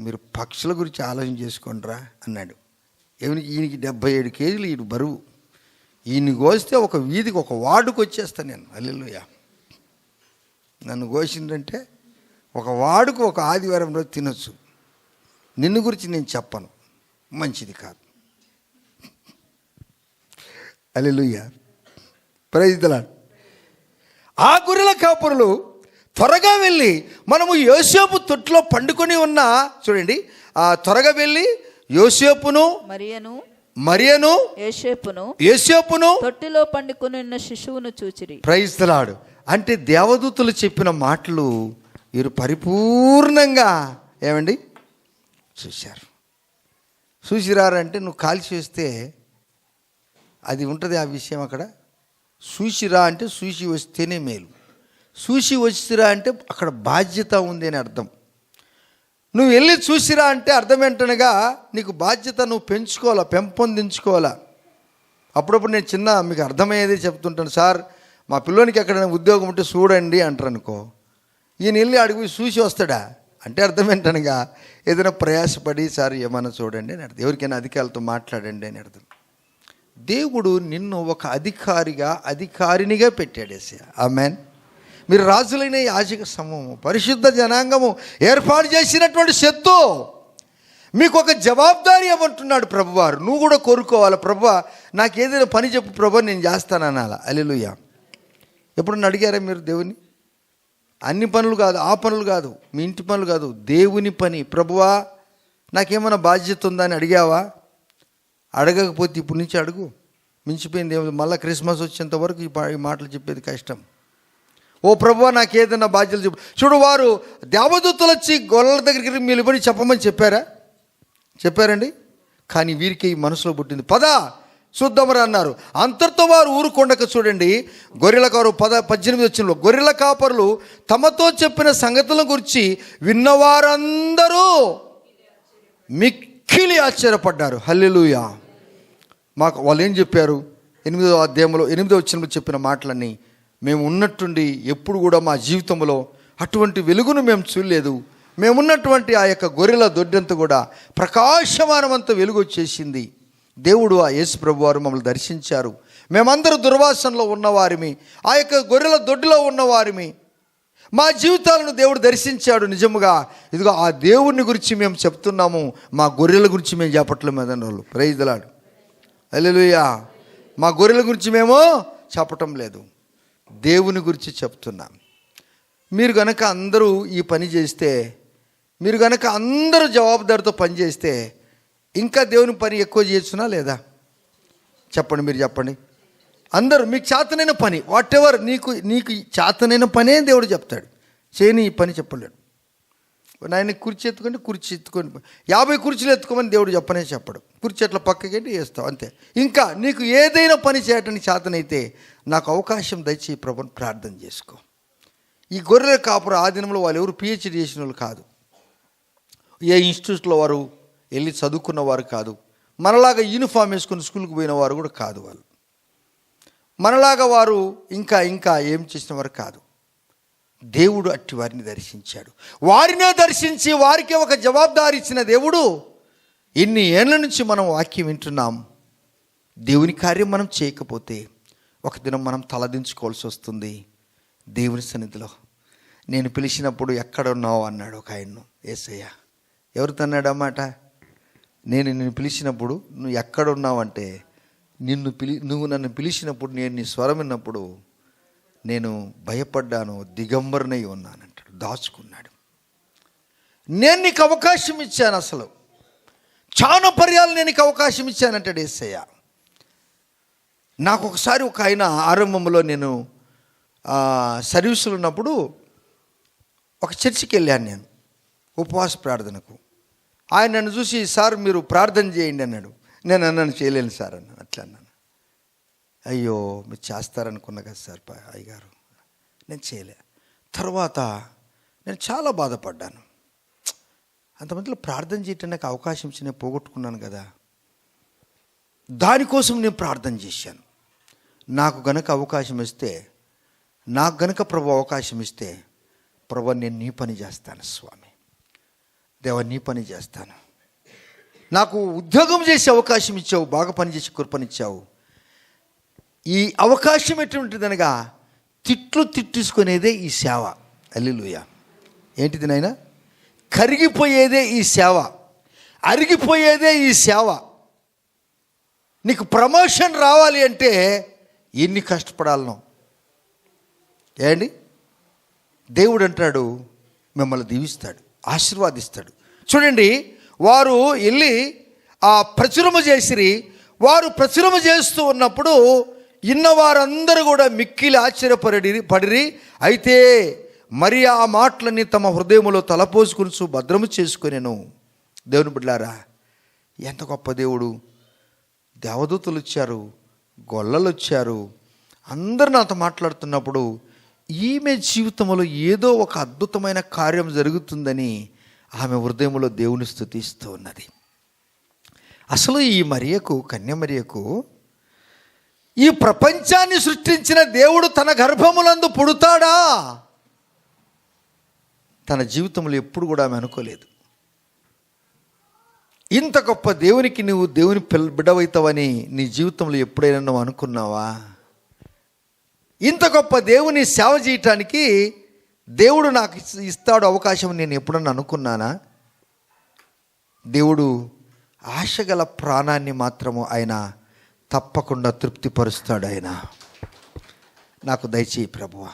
మీరు పక్షుల గురించి ఆలోచన చేసుకోండిరా అన్నాడు. ఈయనకి 77 కేజీలు ఈయన బరువు. ఈయన కోస్తే ఒక వీధికి ఒక వార్డుకు వచ్చేస్తాను నేను. హల్లెలూయా. నన్ను కోసిందంటే ఒక వార్డుకు ఒక ఆదివారం రోజు తినొచ్చు. నిన్ను గురించి నేను చెప్పను, మంచిది కాదు. హల్లెలూయా. Praise the Lord. ఆ గొర్రెల కాపరులు త్వరగా వెళ్ళి, మనము యోసేపు తొట్టులో పండుకొని ఉన్న, చూడండి, త్వరగా వెళ్ళి యోసేపును మరియను యోసేపును తొట్టిలో పండుకొని ఉన్న శిశువును చూచిరి. Praise the lord. అంటే దేవదూతలు చెప్పిన మాటలు వీరు పరిపూర్ణంగా చూశారు. చూసిరారంటే నువ్వు కాల్చి వేస్తే అది ఉంటుంది ఆ విషయం అక్కడ. చూసిరా అంటే చూసి వస్తేనే మేలు, చూసి వచ్చిరా అంటే అక్కడ బాధ్యత ఉంది అని అర్థం. నువ్వు వెళ్ళి చూసిరా అంటే అర్థం ఏంటనగా నీకు బాధ్యత నువ్వు పెంచుకోవాలా, పెంపొందించుకోవాలా. అప్పుడప్పుడు నేను మీకు అర్థమయ్యేది చెప్తుంటాను. సార్ మా పిల్లోనికి ఎక్కడైనా ఉద్యోగం ఉంటే చూడండి అంటారు అనుకో, ఈయన వెళ్ళి అడిగి చూసి వస్తాడా అంటే అర్థం ఏంటనగా ఏదైనా ప్రయాసపడి సార్ ఏమన్నా చూడండి అని అర్థం, ఎవరికైనా అధికారులతో మాట్లాడండి అని అర్థం. దేవుడు నిన్ను ఒక అధికారినిగా పెట్టాడు యేసయ్య. ఆమేన్. మీరు రాజులైన యాజక సమూహము, పరిశుద్ధ జనాంగము, ఏర్పాటు చేసినటువంటి శక్తు, మీకు ఒక జవాబుదారీ ఇవ్వమంటున్నాడు ప్రభువారు. నువ్వు కూడా కోరుకోవాలి, ప్రభువా నాకు ఏదైనా పని చెప్పు ప్రభు, నేను చేస్తానన్నాలా. హల్లెలూయా. ఎప్పుడన్నా అడిగారా మీరు దేవుని? అన్ని పనులు కాదు, ఆ పనులు కాదు, మీ ఇంటి పనులు కాదు, దేవుని పని. ప్రభువా నాకేమైనా బాధ్యత ఉందా అని అడిగావా? అడగకపోతే ఇప్పుడు నుంచి అడుగు. మించిపోయింది ఏమి, మళ్ళీ క్రిస్మస్ వచ్చేంత వరకు ఈ మాటలు చెప్పేది కష్టం. ఓ ప్రభువా నాకు ఏదైనా బాధ్యతలు చెప్పు. చూడు, వారు దేవదూతలు వచ్చి గొర్రెల దగ్గరికి మీరు పని చెప్పమని చెప్పారండి. కానీ వీరికి మనసులో పుట్టింది, పద చూద్దామరా అన్నారు. అంతటితో వారు ఊరుకొండక చూడండి, గొర్రెల కారు 18 వచ్చినలో గొర్రెల కాపరులు తమతో చెప్పిన సంగతుల గురించి విన్నవారందరూ మిక్కిలి ఆశ్చర్యపడ్డారు. హల్లెలూయా. మాకు వాళ్ళు ఏం చెప్పారు? 8వ అధ్యాయంలో 8వ వచనంలో చెప్పిన మాటలన్నీ మేము ఉన్నట్టుండి ఎప్పుడు కూడా మా జీవితంలో అటువంటి వెలుగును మేము చూడలేదు. మేమున్నటువంటి ఆ యొక్క గొర్రెల దొడ్డంతా కూడా ప్రకాశమానమంత వెలుగు వచ్చేసింది. దేవుడు ఆ యేసు ప్రభు వారు మమ్మల్ని దర్శించారు. మేమందరూ దుర్వాసనలో ఉన్నవారిమి, ఆ యొక్క గొర్రెల దొడ్డిలో ఉన్నవారిమి. మా జీవితాలను దేవుడు దర్శించాడు. నిజముగా ఇదిగో ఆ దేవుని గురించి మేము చెప్తున్నాము, మా గొర్రెల గురించి మేము చెప్పట్లేము అదని వాళ్ళు. Praise the Lord. హల్లెలూయా. మా గొర్రెల గురించి మేము చెప్పటం లేదు, దేవుని గురించి చెప్తున్నాం. మీరు గనక అందరూ ఈ పని చేస్తే, మీరు గనక అందరూ జవాబుదారితో పని చేస్తే ఇంకా దేవుని పని ఎక్కువ చేయొచ్చునా లేదా? చెప్పండి, మీరు చెప్పండి. అందరూ మీకు చేతనైన పని, వాట్ ఎవర్ నీకు చేతనైన పనే దేవుడు చెప్తాడు. చేయని ఈ పని చెప్పలేడు. నాయన కుర్చీ ఎత్తుకొని 50 కుర్చీలు ఎత్తుకోమని దేవుడు చెప్పడు. కుర్చీ అట్లా పక్కకి వేస్తావు అంతే. ఇంకా నీకు ఏదైనా పని చేయటానికి చేతనైతే నాకు అవకాశం దయచేయి ప్రభుని ప్రార్థన చేసుకో. ఈ గొర్రెల కాపుర ఆ దినంలో వాళ్ళు ఎవరు పిహెచ్డి చేసిన వాళ్ళు కాదు, ఏ ఇన్స్టిట్యూట్లో వారు వెళ్ళి చదువుకున్న వారు కాదు, మనలాగా యూనిఫామ్ వేసుకుని స్కూల్కి పోయిన వారు కూడా కాదు. వాళ్ళు మనలాగా వారు ఇంకా ఏం చేసిన వారు కాదు. దేవుడు అట్టి వారిని దర్శించాడు. వారినే దర్శించి వారికి ఒక జవాబుదారి ఇచ్చిన దేవుడు, ఇన్ని ఏళ్ళ నుంచి మనం వాక్యం వింటున్నాం, దేవుని కార్యం మనం చేయకపోతే ఒక దినం మనం తలదించుకోవాల్సి వస్తుంది దేవుని సన్నిధిలో. నేను పిలిచినప్పుడు ఎక్కడ ఉన్నావు అన్నాడు ఒక ఆయన్ను యేసయ్య. ఎవరితో అన్నాడు అన్నమాట? నిన్ను పిలిచినప్పుడు నువ్వు ఎక్కడ ఉన్నావంటే, నువ్వు నన్ను పిలిచినప్పుడు నేను నీ స్వరం విన్నప్పుడు నేను భయపడ్డాను, దిగంబరనై ఉన్నానంటాడు. దాచుకున్నాడు. నేను నీకు అవకాశం ఇచ్చాను, అసలు చాలా పర్యాలు నేను నీకు అవకాశం ఇచ్చానంటాడు యేసయ్య. నాకు ఒకసారి ఒక ఆయన ఆరంభంలో నేను సర్వీసులు ఉన్నప్పుడు ఒక చర్చికి వెళ్ళాను నేను ఉపవాస ప్రార్థనకు. ఆయన నన్ను చూసి, సార్ మీరు ప్రార్థన చేయండి అన్నాడు. నేను అన్నాను, చేయలేను సార్ అన్నాను. అట్లా అన్నాను. అయ్యో మీరు చేస్తారనుకున్నా కదా సార్ అయ్యగారు, నేను చేయలే. తర్వాత నేను చాలా బాధపడ్డాను. అంతమందిలో ప్రార్థన చేయటం నాకు అవకాశం ఇచ్చి నేను పోగొట్టుకున్నాను కదా. దానికోసం నేను ప్రార్థన చేశాను. నాకు గనక అవకాశం ఇస్తే, నాకు గనక ప్రభు అవకాశం ఇస్తే, ప్రభు నేను నీ పని చేస్తాను స్వామి, దేవా నీ పని చేస్తాను. నాకు ఉద్యోగం చేసే అవకాశం ఇచ్చావు, బాగా పనిచేసి కృపనిచ్చావు. ఈ అవకాశం ఎటువంటిదనగా తిట్టించుకునేదే ఈ సేవ. హల్లెలూయా. ఏంటిది నాయనా? కరిగిపోయేదే ఈ సేవ, అరిగిపోయేదే ఈ సేవ. నీకు ప్రమోషన్ రావాలి అంటే ఎన్ని కష్టపడాలను ఏండి. దేవుడు అంటాడు మిమ్మల్ని దీవిస్తాడు, ఆశీర్వాదిస్తాడు. చూడండి, వారు వెళ్ళి ప్రచురము చేసిరి. వారు ప్రచురము చేస్తూ ఉన్నప్పుడు ఇన్నవారందరూ కూడా మిక్కిలి ఆశ్చర్యపడిరి. అయితే మరి ఆ మాటలని తమ హృదయములో తలపోసుకుని భద్రము చేసుకొనెను. దేవుని బిడ్డలారా, ఎంత గొప్ప దేవుడు! దేవదూతలు వచ్చారు, గొల్లలు వచ్చారు, అందరూ నాతో మాట్లాడుతున్నప్పుడు ఈమె జీవితంలో ఏదో ఒక అద్భుతమైన కార్యం జరుగుతుందని ఆమె హృదయంలో దేవుని స్తుతిస్తూ ఉన్నది. అసలు ఈ మరియకు, కన్య మరియకు, ఈ ప్రపంచాన్ని సృష్టించిన దేవుడు తన గర్భములందు పుడతాడా? తన జీవితంలో ఎప్పుడు కూడా ఆమె అనుకోలేదు. ఇంత గొప్ప దేవునికి నువ్వు దేవుని బిడ్డవైతావని నీ జీవితంలో ఎప్పుడైనా నువ్వు అనుకున్నావా? ఇంత గొప్ప దేవుని సేవ చేయటానికి దేవుడు నాకు ఇస్తాడు అవకాశం నేను ఎప్పుడన్నా అనుకున్నానా? దేవుడు ఆశగల ప్రాణాన్ని మాత్రము ఆయన తప్పకుండా తృప్తిపరుస్తాడు. ఆయన నాకు దయచేయి ప్రభువా.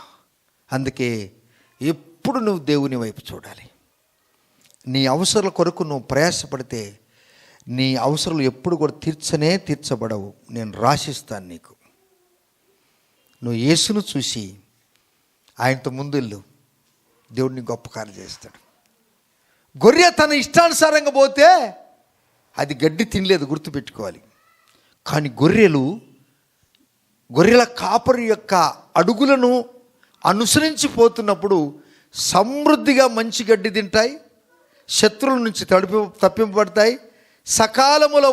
అందుకే ఎప్పుడు నువ్వు దేవుని వైపు చూడాలి. నీ అవసరాల కొరకు నువ్వు ప్రయాసపడితే నీ అవసరాలు ఎప్పుడు కూడా తీర్చబడవు. నేను రాసిస్తాను నీకు. నువ్వు యేసును చూసి ఆయనతో ముందెళ్ళు, దేవుడిని గొప్ప కార్యం చేస్తాడు. గొర్రె తన ఇష్టానుసారంగా పోతే అది గడ్డి తినలేదు, గుర్తుపెట్టుకోవాలి. కానీ గొర్రెల కాపరి యొక్క అడుగులను అనుసరించిపోతున్నప్పుడు సమృద్ధిగా మంచి గడ్డి తింటాయి, శత్రువుల నుంచి తప్పింపబడతాయి, సకాలములో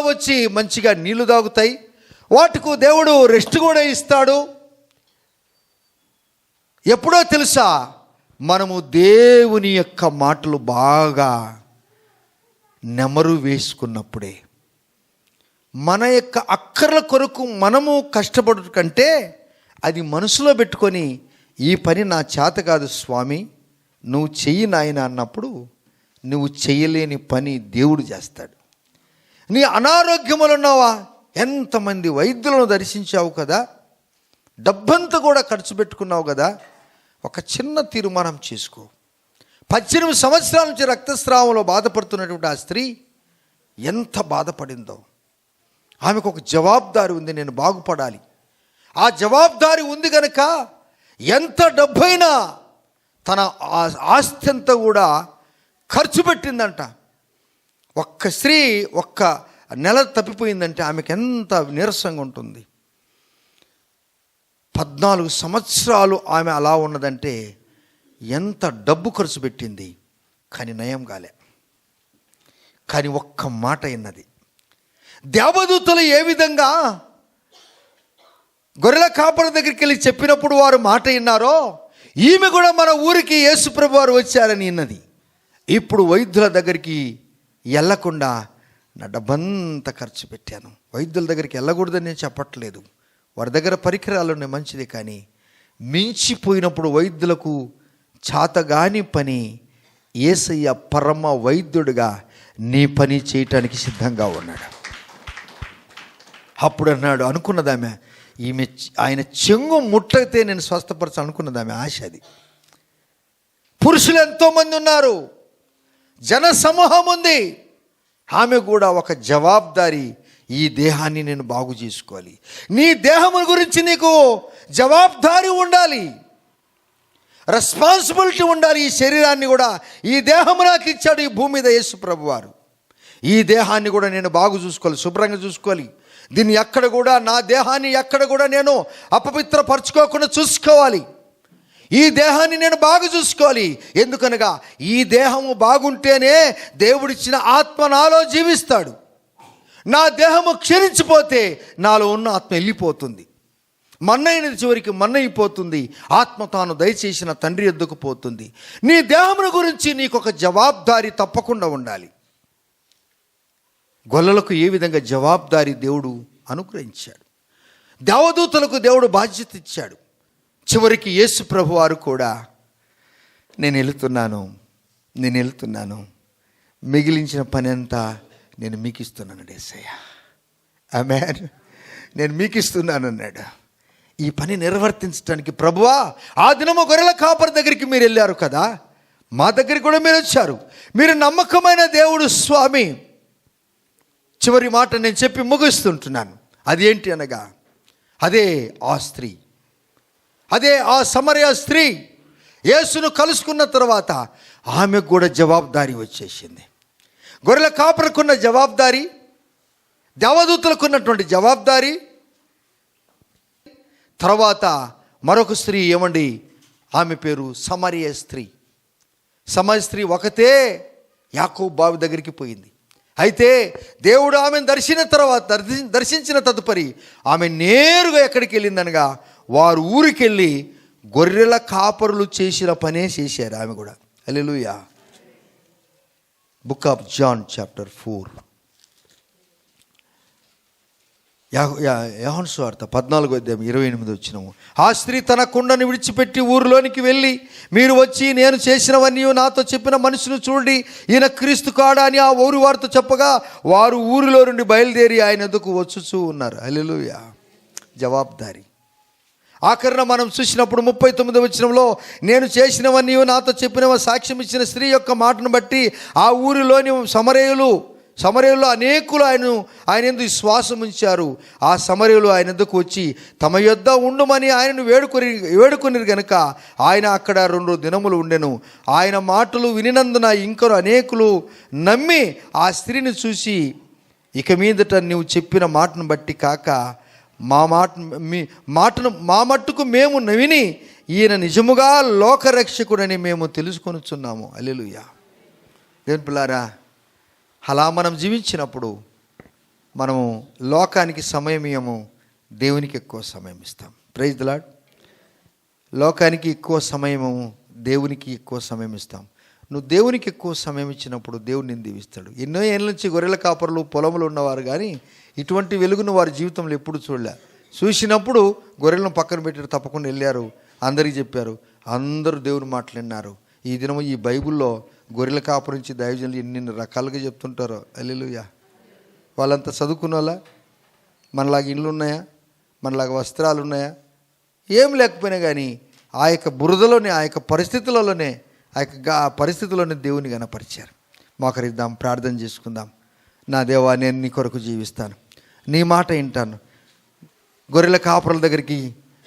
వచ్చి మంచిగా నీళ్లు తాగుతాయి. వాటికి దేవుడు రెస్ట్ కూడా ఇస్తాడు. ఎప్పుడో తెలుసా? మనము దేవుని యొక్క మాటలు బాగా నెమరు వేసుకున్నప్పుడే. మన యొక్క అక్కర్ల కొరకు మనము కష్టపడు కంటే అది మనసులో పెట్టుకొని ఈ పని నా చేత కాదు స్వామి, నువ్వు చెయ్యి నాయన అన్నప్పుడు నువ్వు చేయలేని పని దేవుడు చేస్తాడు. నీ అనారోగ్యములు ఉన్నావా? ఎంతమంది వైద్యులను దర్శించావు కదా, డబ్బంతా కూడా ఖర్చు పెట్టుకున్నావు కదా. ఒక చిన్న తీర్మానం చేసుకో. 18 సంవత్సరాల నుంచి రక్తస్రావంలో బాధపడుతున్నటువంటి ఆ స్త్రీ ఎంత బాధపడిందో. ఆమెకు ఒక జవాబుదారి ఉంది, నేను బాగుపడాలి. ఆ జవాబుదారి ఉంది కనుక ఎంత డబ్బైనా తన ఆస్తి అంతా కూడా ఖర్చు పెట్టిందంట. ఒక్క స్త్రీ ఒక్క నెల తప్పిపోయిందంటే ఆమెకు ఎంత నీరసంగా ఉంటుంది. 14 సంవత్సరాలు ఆమె అలా ఉన్నదంటే ఎంత డబ్బు ఖర్చు పెట్టింది, కానీ నయం కాలే. కానీ ఒక్క మాట విన్నది. దేవదూతలు ఏ విధంగా గొర్రెల కాపరి దగ్గరికి వెళ్ళి చెప్పినప్పుడు వారు మాట విన్నారో, ఈమె కూడా మన ఊరికి యేసుప్రభు వారు వచ్చారని విన్నది. ఇప్పుడు వైద్యుల దగ్గరికి వెళ్ళకుండా నా డబ్బంతా ఖర్చు పెట్టాను. వైద్యుల దగ్గరికి వెళ్ళకూడదని నేను చెప్పట్లేదు, వారి దగ్గర పరికరాలు ఉన్నాయి, మంచిది. కానీ మించిపోయినప్పుడు వైద్యులకు చాతగాని పని యేసయ్య పరమ వైద్యుడిగా నీ పని చేయటానికి సిద్ధంగా ఉన్నాడు. అప్పుడు అన్నాడు, అనుకున్నదామె, ఆయన చెంగు ముట్టయితే నేను స్వస్థపరచాలి అనుకున్నదామె ఆశ అది. పురుషులు ఎంతోమంది ఉన్నారు, జన సమూహం ఉంది. ఆమె కూడా ఒక జవాబుదారి, ఈ దేహాన్ని నేను బాగు చేసుకోవాలి. నీ దేహం గురించి నీకు జవాబుదారి ఉండాలి, రెస్పాన్సిబిలిటీ ఉండాలి. ఈ శరీరాన్ని కూడా, ఈ దేహం నాకు ఇచ్చాడు ఈ భూమి మీద యేసు ప్రభు వారు. ఈ దేహాన్ని కూడా నేను బాగు చూసుకోవాలి, శుభ్రంగా చూసుకోవాలి. దీన్ని ఎక్కడ కూడా, నా దేహాన్ని ఎక్కడ కూడా నేను అపవిత్రపరచుకోకుండా చూసుకోవాలి. ఈ దేహాన్ని నేను బాగు చూసుకోవాలి. ఎందుకనగా ఈ దేహము బాగుంటేనే దేవుడిచ్చిన ఆత్మ నాలో జీవిస్తాడు. నా దేహము క్షీణించిపోతే నాలో ఉన్న ఆత్మ వెళ్ళిపోతుంది. మన్నైనది చివరికి మన్నైపోతుంది. ఆత్మ తాను దయచేసిన తండ్రి ఎద్దుకు పోతుంది. నీ దేహమును గురించి నీకు ఒక జవాబుదారీ తప్పకుండా ఉండాలి. గొల్లలకు ఏ విధంగా జవాబుదారీ దేవుడు అనుగ్రహించాడు, దేవదూతలకు దేవుడు బాధ్యత ఇచ్చాడు. చివరికి యేసు ప్రభు వారు కూడా నేను వెళుతున్నాను, మిగిలించిన పని అంతా నేను మీకు ఇస్తున్నాను యేసయ్య, ఆమేన్, నేను మీకు ఇస్తున్నాను అన్నాడు. ఈ పని నిర్వర్తించడానికి ప్రభువా, ఆ దినము గొర్రెల కాపరి దగ్గరికి మీరు వెళ్ళారు కదా, మా దగ్గరికి కూడా మీరు వచ్చారు. మీరు నమ్మకమైన దేవుడు స్వామి. చివరి మాట నేను చెప్పి ముగిస్తుంటున్నాను. అది ఏంటి అనగా, అదే ఆ స్త్రీ, అదే ఆ సమరయ స్త్రీ యేసును కలుసుకున్న తర్వాత ఆమెకు కూడా జవాబుదారీ వచ్చేసింది. గొర్రెల కాపరుకున్న జవాబుదారీ, దేవదూతలకు ఉన్నటువంటి జవాబుదారీ. తర్వాత మరొక స్త్రీ ఏమండి, ఆమె పేరు సమరయ స్త్రీ. సమరయ స్త్రీ ఒకతే యాకోబు బావి దగ్గరికి పోయింది. అయితే దేవుడు ఆమెను దర్శించిన తదుపరి ఆమె నేరుగా ఎక్కడికి వెళ్ళిందనగా వారు ఊరికెళ్ళి గొర్రెల కాపరులు చేసిన పనే చేశారు ఆమె కూడా. హల్లెలూయా. బుక్ ఆఫ్ జాన్ చాప్టర్ 4, యోహాను సువార్త 14:28. ఆ స్త్రీ తన కుండను విడిచిపెట్టి ఊరిలోనికి వెళ్ళి, మీరు వచ్చి నేను చేసినవన్నీ నాతో చెప్పిన మనుషును చూడండి, ఈయన క్రీస్తు కాడా అని ఆ ఊరి వారితో చెప్పగా వారు ఊరిలో నుండి బయలుదేరి ఆయన ఎదుకు వచ్చుచూ ఉన్నారు. హల్లెలూయా. జవాబుదారీ. ఆఖరణ మనం చూసినప్పుడు 39వ వచనంలో, నేను చేసినవన్నీ నాతో చెప్పినవ సాక్ష్యం ఇచ్చిన స్త్రీ యొక్క మాటను బట్టి ఆ ఊరిలోని సమరయులు అనేకులు ఆయన యందు విశ్వాసం ఉంచారు. ఆ సమరయులు ఆయన ఎందుకు వచ్చి తమ యొద్ద ఉండుమని ఆయనను వేడుకొనిరు గనుక ఆయన అక్కడ 2 దినములు ఉండెను. ఆయన మాటలు వినినందున ఇంకరు అనేకులు నమ్మి ఆ స్త్రీని చూసి, ఇక మీదట నువ్వు చెప్పిన మాటను బట్టి కాక మా మట్టుకు మేము విని ఈయన నిజముగా లోకరక్షకుడని మేము తెలుసుకొనుచున్నాము. హల్లెలూయా. దేవుని పిల్లారా, అలా మనం జీవించినప్పుడు మనము లోకానికి సమయం ఇయ్యము, దేవునికి ఎక్కువ సమయం ఇస్తాం. Praise the Lord. లోకానికి ఎక్కువ సమయము, దేవునికి ఎక్కువ సమయం ఇస్తాం. నువ్వు దేవునికి ఎక్కువ సమయం ఇచ్చినప్పుడు దేవుడు నిన్ను దీవిస్తాడు. ఎన్నో ఏళ్ళ నుంచి గొర్రెల కాపరులు పొలంలో ఉన్నవారు కానీ ఇటువంటి వెలుగును వారి జీవితంలో ఎప్పుడు చూడలే. చూసినప్పుడు గొర్రెలను పక్కన పెట్టి తప్పకుండా వెళ్ళారు, అందరికీ చెప్పారు, అందరూ దేవుని మాటలు విన్నారు. ఈ దినము ఈ బైబిల్లో గొర్రెల కాపురం నుంచి దైవజనులు ఎన్ని రకాలుగా చెప్తుంటారో. హల్లెలూయా. వాళ్ళంతా చదువుకున్న వాళ్ళ, మనలాగా ఇండ్లు ఉన్నాయా, మనలాగా వస్త్రాలు ఉన్నాయా, ఏం లేకపోయినా కానీ ఆ యొక్క బురదలోనే, ఆ యొక్క పరిస్థితులలోనే, పరిస్థితుల్లోనే దేవుని గణపరిచారు. మోకరిద్దాం, ప్రార్థన చేసుకుందాం. నా దేవా, నేను నీ కొరకు జీవిస్తాను, నీ మాట వింటాను. గొర్రెల కాపురల దగ్గరికి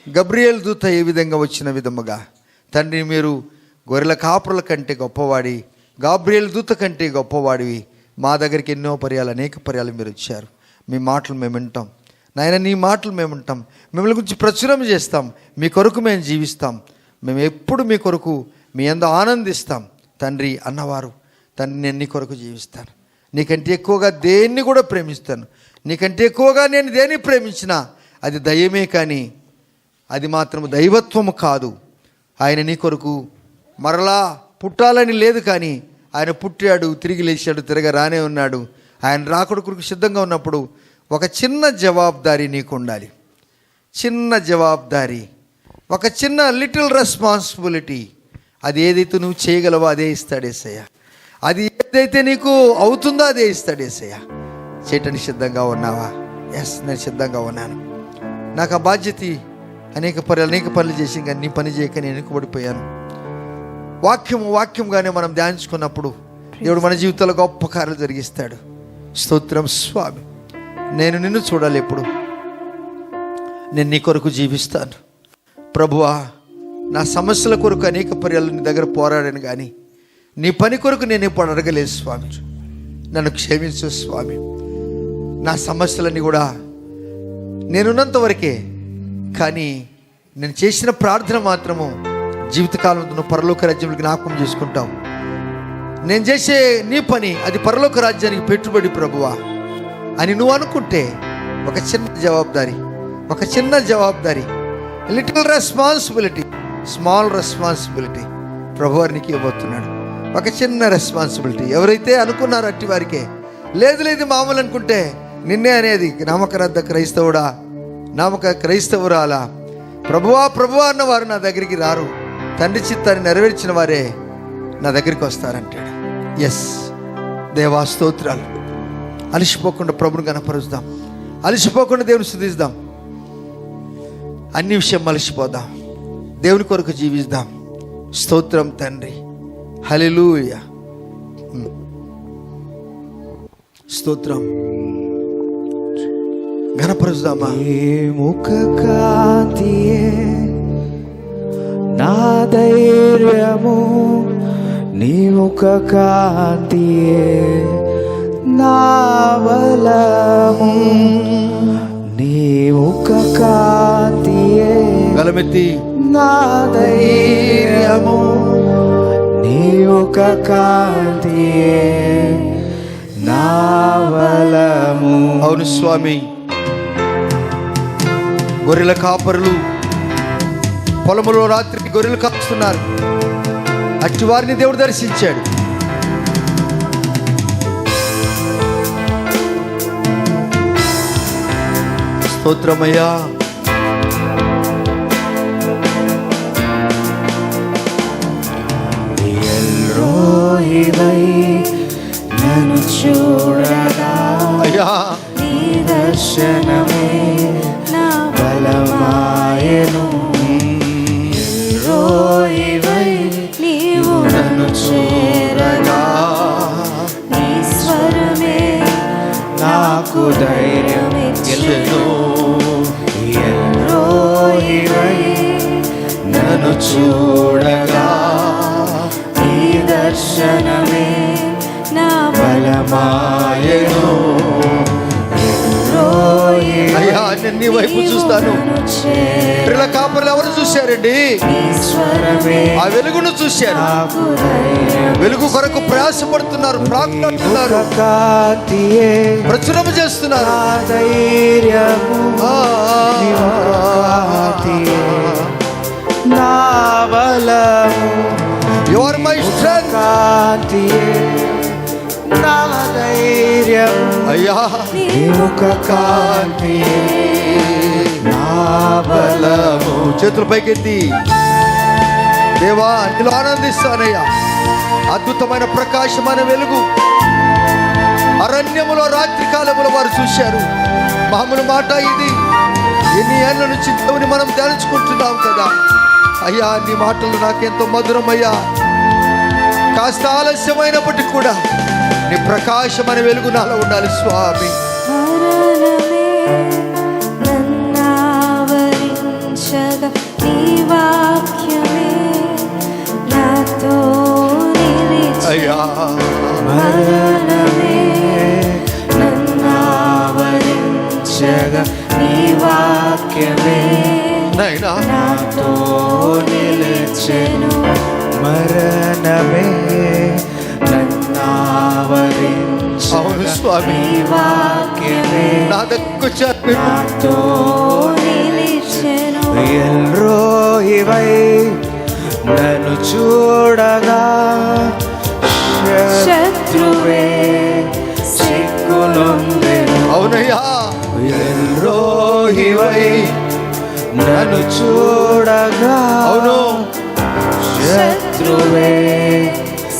గబ్రియేలు దూత ఏ విధంగా వచ్చిన విధముగా తండ్రి, మీరు గొర్రెల కాపురల కంటే గొప్పవాడి, గాబ్రియేలు దూత కంటే గొప్పవాడివి. మా దగ్గరికి ఎన్నో పర్యాలు, అనేక పర్యాలు మీరు వచ్చారు. మీ మాటలు మేము వింటాం నాయన, నీ మాటలు మేము వింటాం, మిమ్మల్ని గురించి ప్రచురం చేస్తాం, మీ కొరకు మేము జీవిస్తాం. మేము ఎప్పుడు మీ కొరకు, మీ యందు ఆనందిస్తాం తండ్రి అన్నవారు. తండ్రి, నేను నీ కొరకు జీవిస్తాను, నీకంటే ఎక్కువగా దేన్ని కూడా ప్రేమిస్తాను. నీకంటే ఎక్కువగా నేను దేన్ని ప్రేమించినా అది దయ్యమే, కానీ అది మాత్రం దైవత్వము కాదు. ఆయన నీ కొరకు మరలా పుట్టాలని లేదు, కానీ ఆయన పుట్టాడు, తిరిగి లేచాడు, తిరగ రానే ఉన్నాడు. ఆయన రాకడ కొరకు సిద్ధంగా ఉన్నప్పుడు ఒక చిన్న జవాబుదారీ నీకు ఉండాలి. చిన్న జవాబుదారీ, ఒక చిన్న లిటిల్ రెస్పాన్సిబిలిటీ. అది ఏదైతే నువ్వు చేయగలవో అదే ఇస్తాడు యేసయ్య. అది ఏదైతే నీకు అవుతుందో అదే ఇస్తాడు యేసయ్య. చేయటానికి సిద్ధంగా ఉన్నావా? ఎస్, నేను సిద్ధంగా ఉన్నాను. నాకు ఆ బాధ్యత అనేక పనులు చేసి ఇంకా నీ పని చేయక నేను వెనుకబడిపోయాను. వాక్యంగానే మనం ధ్యానించుకున్నప్పుడు దేవుడు మన జీవితంలో గొప్ప కార్యాలు జరిగిస్తాడు. స్తోత్రం స్వామి. నేను నిన్ను చూడాలి ఎప్పుడు, నేను నీ కొరకు జీవిస్తాను. ప్రభువా, నా సమస్యల కొరకు అనేక పర్యాలు నీ దగ్గర పోరాడాను, కానీ నీ పని కొరకు నేను ఎప్పుడు అడగలేదు స్వామి. నన్ను క్షమించు స్వామి. నా సమస్యలన్నీ కూడా నేనున్నంత వరకే, కానీ నేను చేసిన ప్రార్థన మాత్రము జీవితకాలంలో నువ్వు పరలోక రాజ్యంలో జ్ఞాపకం చేసుకుంటావు. నేను చేసే నీ పని అది పరలోక రాజ్యానికి పెట్టుబడి ప్రభువా అని నువ్వు అనుకుంటే ఒక చిన్న జవాబుదారీ, లిటిల్ రెస్పాన్సిబిలిటీ, స్మాల్ రెస్పాన్సిబిలిటీ ప్రభువారికి ఇవ్వబోతున్నాడు. ఒక చిన్న రెస్పాన్సిబిలిటీ. ఎవరైతే అనుకున్నారో అట్టి వారికే. లేదు మామూలు అనుకుంటే నిన్నే అనేది నామకరద్ద క్రైస్తవుడా, నామక క్రైస్తవురాలా, ప్రభువా అన్నవారు నా దగ్గరికి రారు. తండ్రి చిత్తాన్ని నెరవేర్చిన వారే నా దగ్గరికి వస్తారంటాడు. ఎస్ దేవా, స్తోత్రాలు. అలసిపోకుండా ప్రభుని గణపరుద్దాం, అలసిపోకుండా దేవుని స్తుతిద్దాం. అన్ని విషయం అలసిపోదాం, దేవుని కొరకు జీవిద్దాం. స్తోత్రం తండ్రి. హల్లెలూయా. స్తోత్రం. గణపరుద్దామా. ముఖ కాంతియే నా ధైర్యము, నీ ముఖ కాంతియే స్వరమెత్తి నా ధైర్యము నీ ముఖ కాంతియే నా బలము. అవును స్వామి, గొర్రెల కాపరులు పొలములో రాత్రికి గొర్రెలు కాస్తున్నారు. అట్టి వారిని దేవుడు దర్శించాడు. స్తోత్రమయ్యా. ఎల్రోహివై నన్ను చూడగా అయ్యా నీ దర్శనమే నా బలమాయను. ఎల్రోహివై నీవు నన్ను చేరగా నీ స్వరమే నాకు ధైర్యం ఇచ్చెను. ఎల్రోహివై నన్ను చూడగా నీ దర్శనమే నా బలమాయను. అయ్యా నేను నీ వైపు చూస్తాను. గొర్రెల కాపరులు ఎవరు చూశారండి? ఆ వెలుగును చూశారు. వెలుగు కొరకు ప్రయాసపడుతున్నారు, ప్రార్థిస్తున్నారు, ప్రచురము చేస్తున్నారు. నా బలము యు ఆర్ మై స్ట్రెంగ్త్. నా ధైర్యం అయ్యా నీ ముఖ కాంతియే నా బలము. చేతులు పైకెత్తి దేవా నీలో ఆనందిస్తానయ్యా. అద్భుతమైన ప్రకాశమైన వెలుగు అరణ్యములో రాత్రి కాలములో వారు చూశారు. మామూలు మాట ఇది. ఎన్ని ఏళ్ళ నుంచి దేవుని మనం ధ్యానించుకుంటున్నాం కదా అయ్యా. నీ మాటలు నాకెంతో మధురమయ్యా. కాస్త ఆలస్యమైనప్పటికీ కూడా నీ ప్రకాశమైన వెలుగు నాలో ఉండాలి స్వామి. మరణమే నన్నావరించగా నీ వాక్యమే నాతో నిలిచెను. అయ్యా మరణమే నన్నావరించగా నీ వాక్యమే నాయనా నాతో నిలిచెను. మరణమే నన్నావరించగా అవును స్వామి, నీ వాక్యమే నా దగ్గొచ్చారు. నాతో నిలిచెను. ఎల్రోహివై నన్ను చూడగా శత్రువే సిగ్గునొందెను. అవునయ్యా ఎల్రోహివై నన్ను చూడగా అవును శత్రువే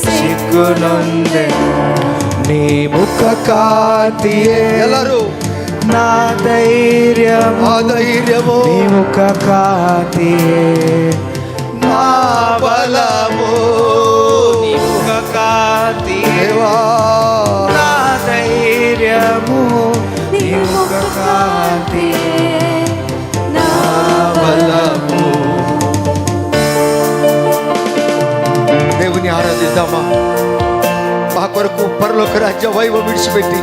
సిగ్గునొందెను. నీ ముఖ కాంతియే ಎಲ್ಲರೂ నా ధైర్యము. ఆ ధైర్యము నీ ముఖ కాంతియే నా బలము. నీ ముఖ కాంతియే దేవా నా ధైర్యము. నీ ముఖ కాంతియే నా బలము. దేవుని ఆరాధిద్దామా. మా కొరకు పరలోక రాజ్య వైభవం విడిచిపెట్టి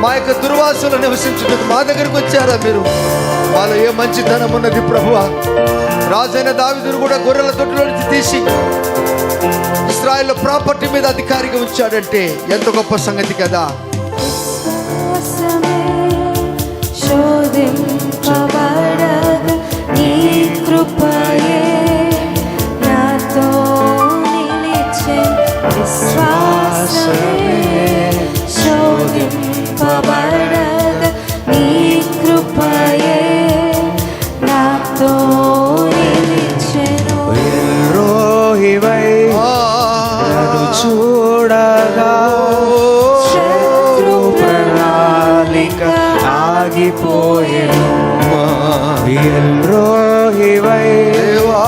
మా యొక్క దుర్వాసనలు నివసించుటకు మా దగ్గరకు వచ్చారా మీరు? మాలో ఏ మంచితనం ఉన్నది ప్రభువా. రాజైన దావీదును కూడా గొర్రెల దొడ్లో నుంచి తీసి ఇశ్రాయేలు ప్రాపర్టీ మీద అధికారిగా ఉంచాడంటే ఎంత గొప్ప సంగతి కదా. విశ్వాసమే శోధింపబడగా నీ కృపయే నాతో నిలిచెను. విశ్వాసమే శోధింపబడగా నీ కృపయే నాతో నిలిచెను. ఎల్రోహివై నన్ను చూడగా శత్రు ప్రణాళిక ఆగిపోయెను. ఎల్రోహివై దేవా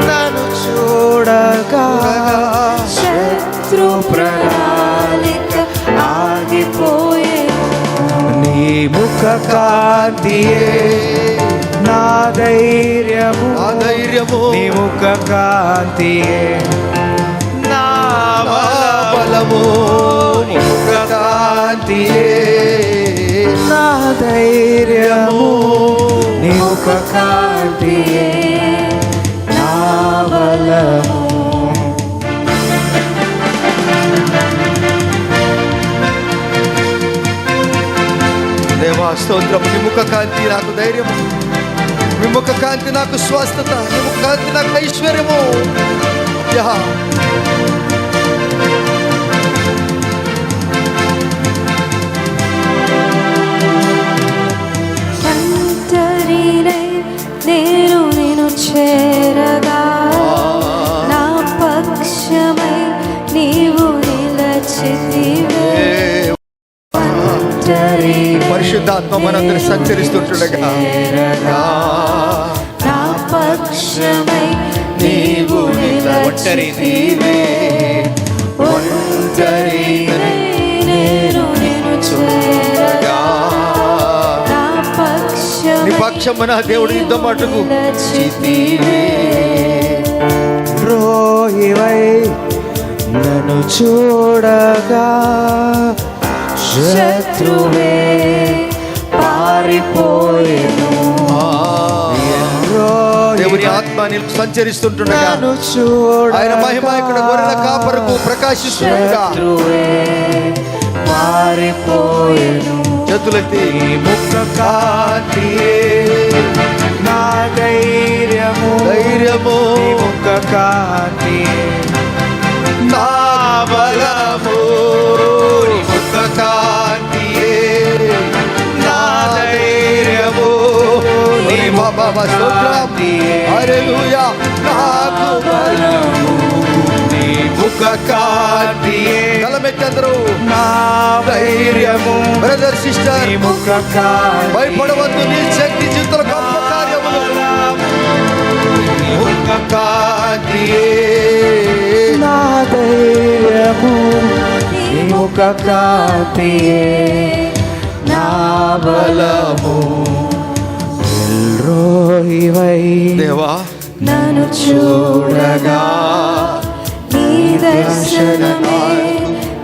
నన్ను చూడగా శత్రు ప్రణాళిక ఆగిపోయెను. నీ ముఖ కాంతియే నా ధైర్యము. ఆ ధైర్యము నీ ముఖ కాంతియే నా బలము. నీ ముఖ కాంతియే నా ధైర్యము. నీ ముఖ కాంతియే దేవా స్తోత్రం. నీ ముఖ కాంతి నాకు ధైర్యము, నీ ముఖ కాంతి నాకు స్వస్థత, నీ ముఖ కాంతి నాకు ఐశ్వర్యము. యా నేను నిన్ను చేరగా నా పక్షమై నీవు నిలచితివే. పరిశుద్ధాత్మ మనందరూ సంచరిస్తుండగా నా పక్షమై నీవు నిలచితివే. ఒంటరినై నేను నిన్ను చేరగా నీ పక్షమున దేవుడు యుద్ధం అటుకు రోహివై నన్ను చూడగా శత్రువే పారిపోయెను. దేవుని ఆత్మ సంచరిస్తుంటుండగా ఆయన మహిమ ఇక్కడ గొర్రెల కాపరకు ప్రకాశిస్తుండగా పారిపోయెను. చేతులెత్తి ముఖ కాంతియే నా ధైర్యము, ధైర్యము ముఖ కాంతియే నా బలము, ముఖ కాంతియే నా ధైర్యము. నీ బాబా స్తోత్రం, హల్లెలూయా. నాకు బలము నీ ముఖ కాంతియే గలమెత్తందరూ నా ధైర్యము, బ్రదర్ సిస్టర్ నీ ముఖ కాంతి భయపడవద్దు. నీ శక్తి జీవితంలో గొప్ప కార్యములు ముఖ కాంతియే నా ధైర్యము, నీ ముఖ కాంతియే నా బలము. ఎల్రోహివై దేవా నన్ను చూడగా నీ దర్శనమే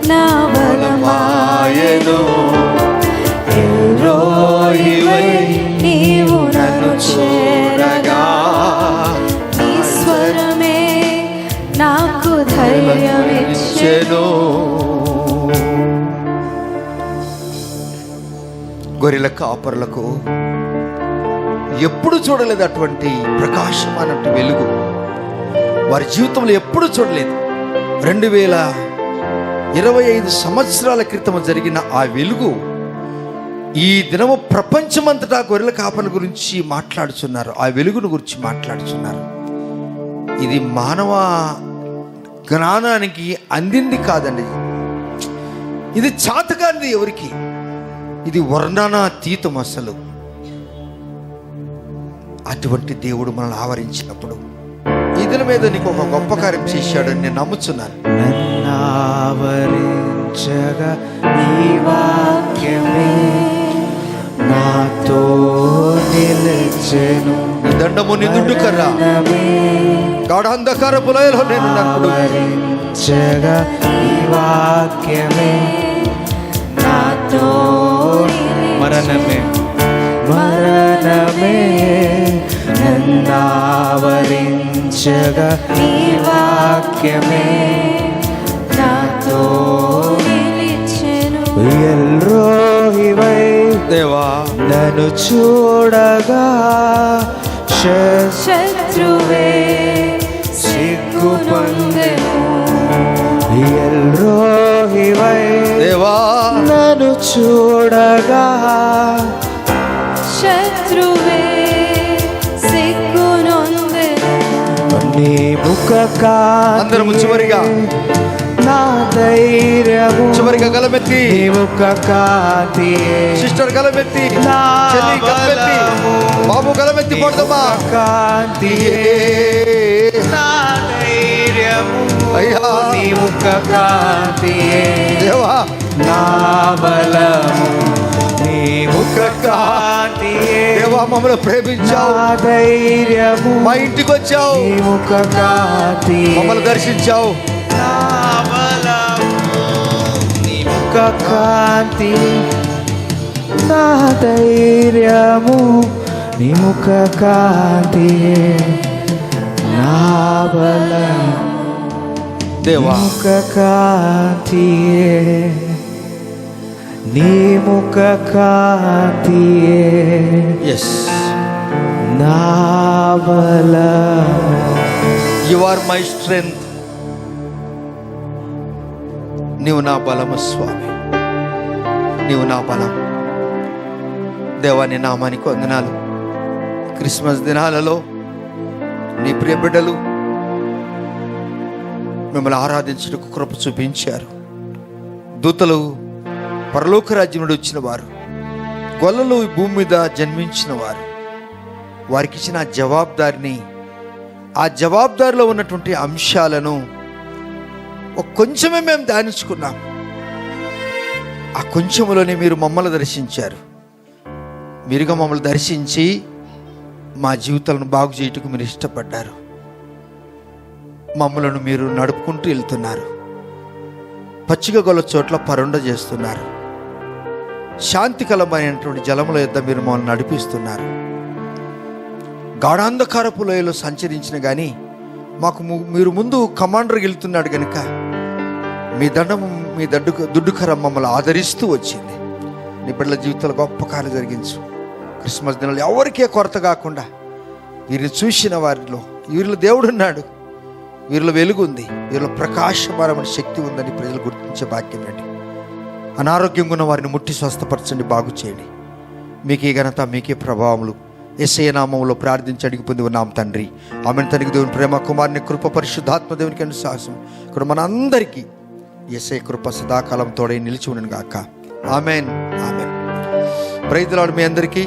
నా బలమాయెను. ఎల్రోహివై నీవు నన్ను చేరగా నీ స్వరమే నాకు ధైర్యమిచ్చెను. గొర్రెల కాపరులకు ఎప్పుడు చూడలేదు అటువంటి ప్రకాశం అన్నట్టు వెలుగు. వారి జీవితంలో ఎప్పుడు చూడలేదు. 2025 సంవత్సరాల క్రితం జరిగిన ఆ వెలుగు ఈ దినము ప్రపంచమంతటా గొర్రెల కాపర్ల గురించి మాట్లాడుచున్నారు, ఆ వెలుగును గురించి మాట్లాడుచున్నారు. ఇది మానవ జ్ఞానానికి అందింది కాదండి, ఇది చాతకానిది ఎవరికి, ఇది వర్ణనాతీతం. అసలు అటువంటి దేవుడు మనల్ని ఆవరించినప్పుడు ఈ దినం మీద నీకు ఒక గొప్ప కార్యం చేశాడని నేను నమ్ముచున్నాను. నన్నావరించగా నీ వాక్యమే నాతో నిలిచెను. నీ దండము నీ దుడ్డు కర్ర గాఢాంధకార పులయలో నేను నన్నావరించగా నీ వాక్యమే నాతో మరణమే మరణమే నన్నావరించగా నీ వాక్యమే నాతో నిలిచెను. ఎల్రోహివై దేవా నన్ను చూడగా శత్రువే సిగ్గు పొందెను. ఎల్రోహివై దేవా నన్ను చూడగా శత్రువే సిగ్గునొందెను. నీ ముఖ అందరం చివరిగా నా ధైర్యము, చివరిగా గలమెత్తి నీ ముఖ కాంతియే సిస్టర్ గలమెత్తి, నా చెల్లి గలమెత్తి, బాబు గలమెత్తి పడదమ్మా. కాంతియే నా ధైర్యము, అయ్యా నీ ముఖ కాంతియే దేవా నా బలము, నీ ముఖ కాంతియే దేవా మమ్మల్ని ప్రేమించావు, నా ధైర్యము, మా ఇంటికి వచ్చావు, నీ ముఖ కాంతియే మమ్మల్ని దర్శించావు. నా బలము, నీ ముఖ కాంతి నా ధైర్యము, నీ ముఖ కాంతియే నా బలము, దేవా ముఖ కాంతియే నీ ముఖ కాంతియే ఎస్, నా బలము. You are my strength. నీవు నా బలము స్వామి, నీవు నా బలం. దేవాని నామానికి వందనాలు. క్రిస్మస్ దినాలలో నీ ప్రియ బిడ్డలు మిమ్మల్ని ఆరాధించుటకు కృప చూపించారు. దూతలు పరలోక రాజ్యం నుండి వచ్చిన వారు, గొల్లలు ఈ భూమి మీద జన్మించిన వారు, వారికి ఇచ్చిన జవాబుదారిని, ఆ జవాబుదారిలో ఉన్నటువంటి అంశాలను కొంచెమే మేము ధ్యానించుకున్నాం. ఆ కొంచెములోనే మీరు మమ్మల్ని దర్శించారు. మీరుగా మమ్మల్ని దర్శించి మా జీవితాలను బాగు చేయుటకు మీరు ఇష్టపడ్డారు. మమ్మలను మీరు నడుపుకుంటూ వెళ్తున్నారు. పచ్చిక గల చోట్ల పరుండ చేస్తున్నారు. శాంతికరమైనటువంటి జలముల యొద్ద మీరు మమ్మల్ని నడిపిస్తున్నారు. గాఢాంధకారపు లోయలో సంచరించిన కానీ మాకు మీరు ముందు కమాండర్కి వెళ్తున్నాడు కనుక మీ దుడ్డుకరం మమ్మల్ని ఆదరిస్తూ వచ్చింది. నీ బిడ్డల జీవితంలో గొప్ప కార్యం జరిగించు. క్రిస్మస్ దినాలు ఎవరికే కొరత కాకుండా వీరిని చూసిన వారిలో వీరిలో దేవుడు ఉన్నాడు, వీరిలో వెలుగు ఉంది, వీరిలో ప్రకాశమానమైన శక్తి ఉందని ప్రజలు గుర్తించే భాగ్యం రండి. అనారోగ్యంగా ఉన్న వారిని ముట్టి స్వస్థపరచండి, బాగు చేయండి. మీకే ఘనత, మీకే ప్రభావములు యేసయ్య నామములో ప్రార్థించి అడిగి పొంది ఉన్నాం తండ్రి. ఆమెను తనకి దేవుని ప్రేమ, కుమారుని కృప, పరిశుద్ధాత్మ దేవునికి అనుశాసం ఇక్కడ మన అందరికీ యేసయ్య కృప సదాకాలం తోడై నిలిచి ఉండను గాక. ఆమెన్, ఆమెన్. Praise the Lord. మీ అందరికీ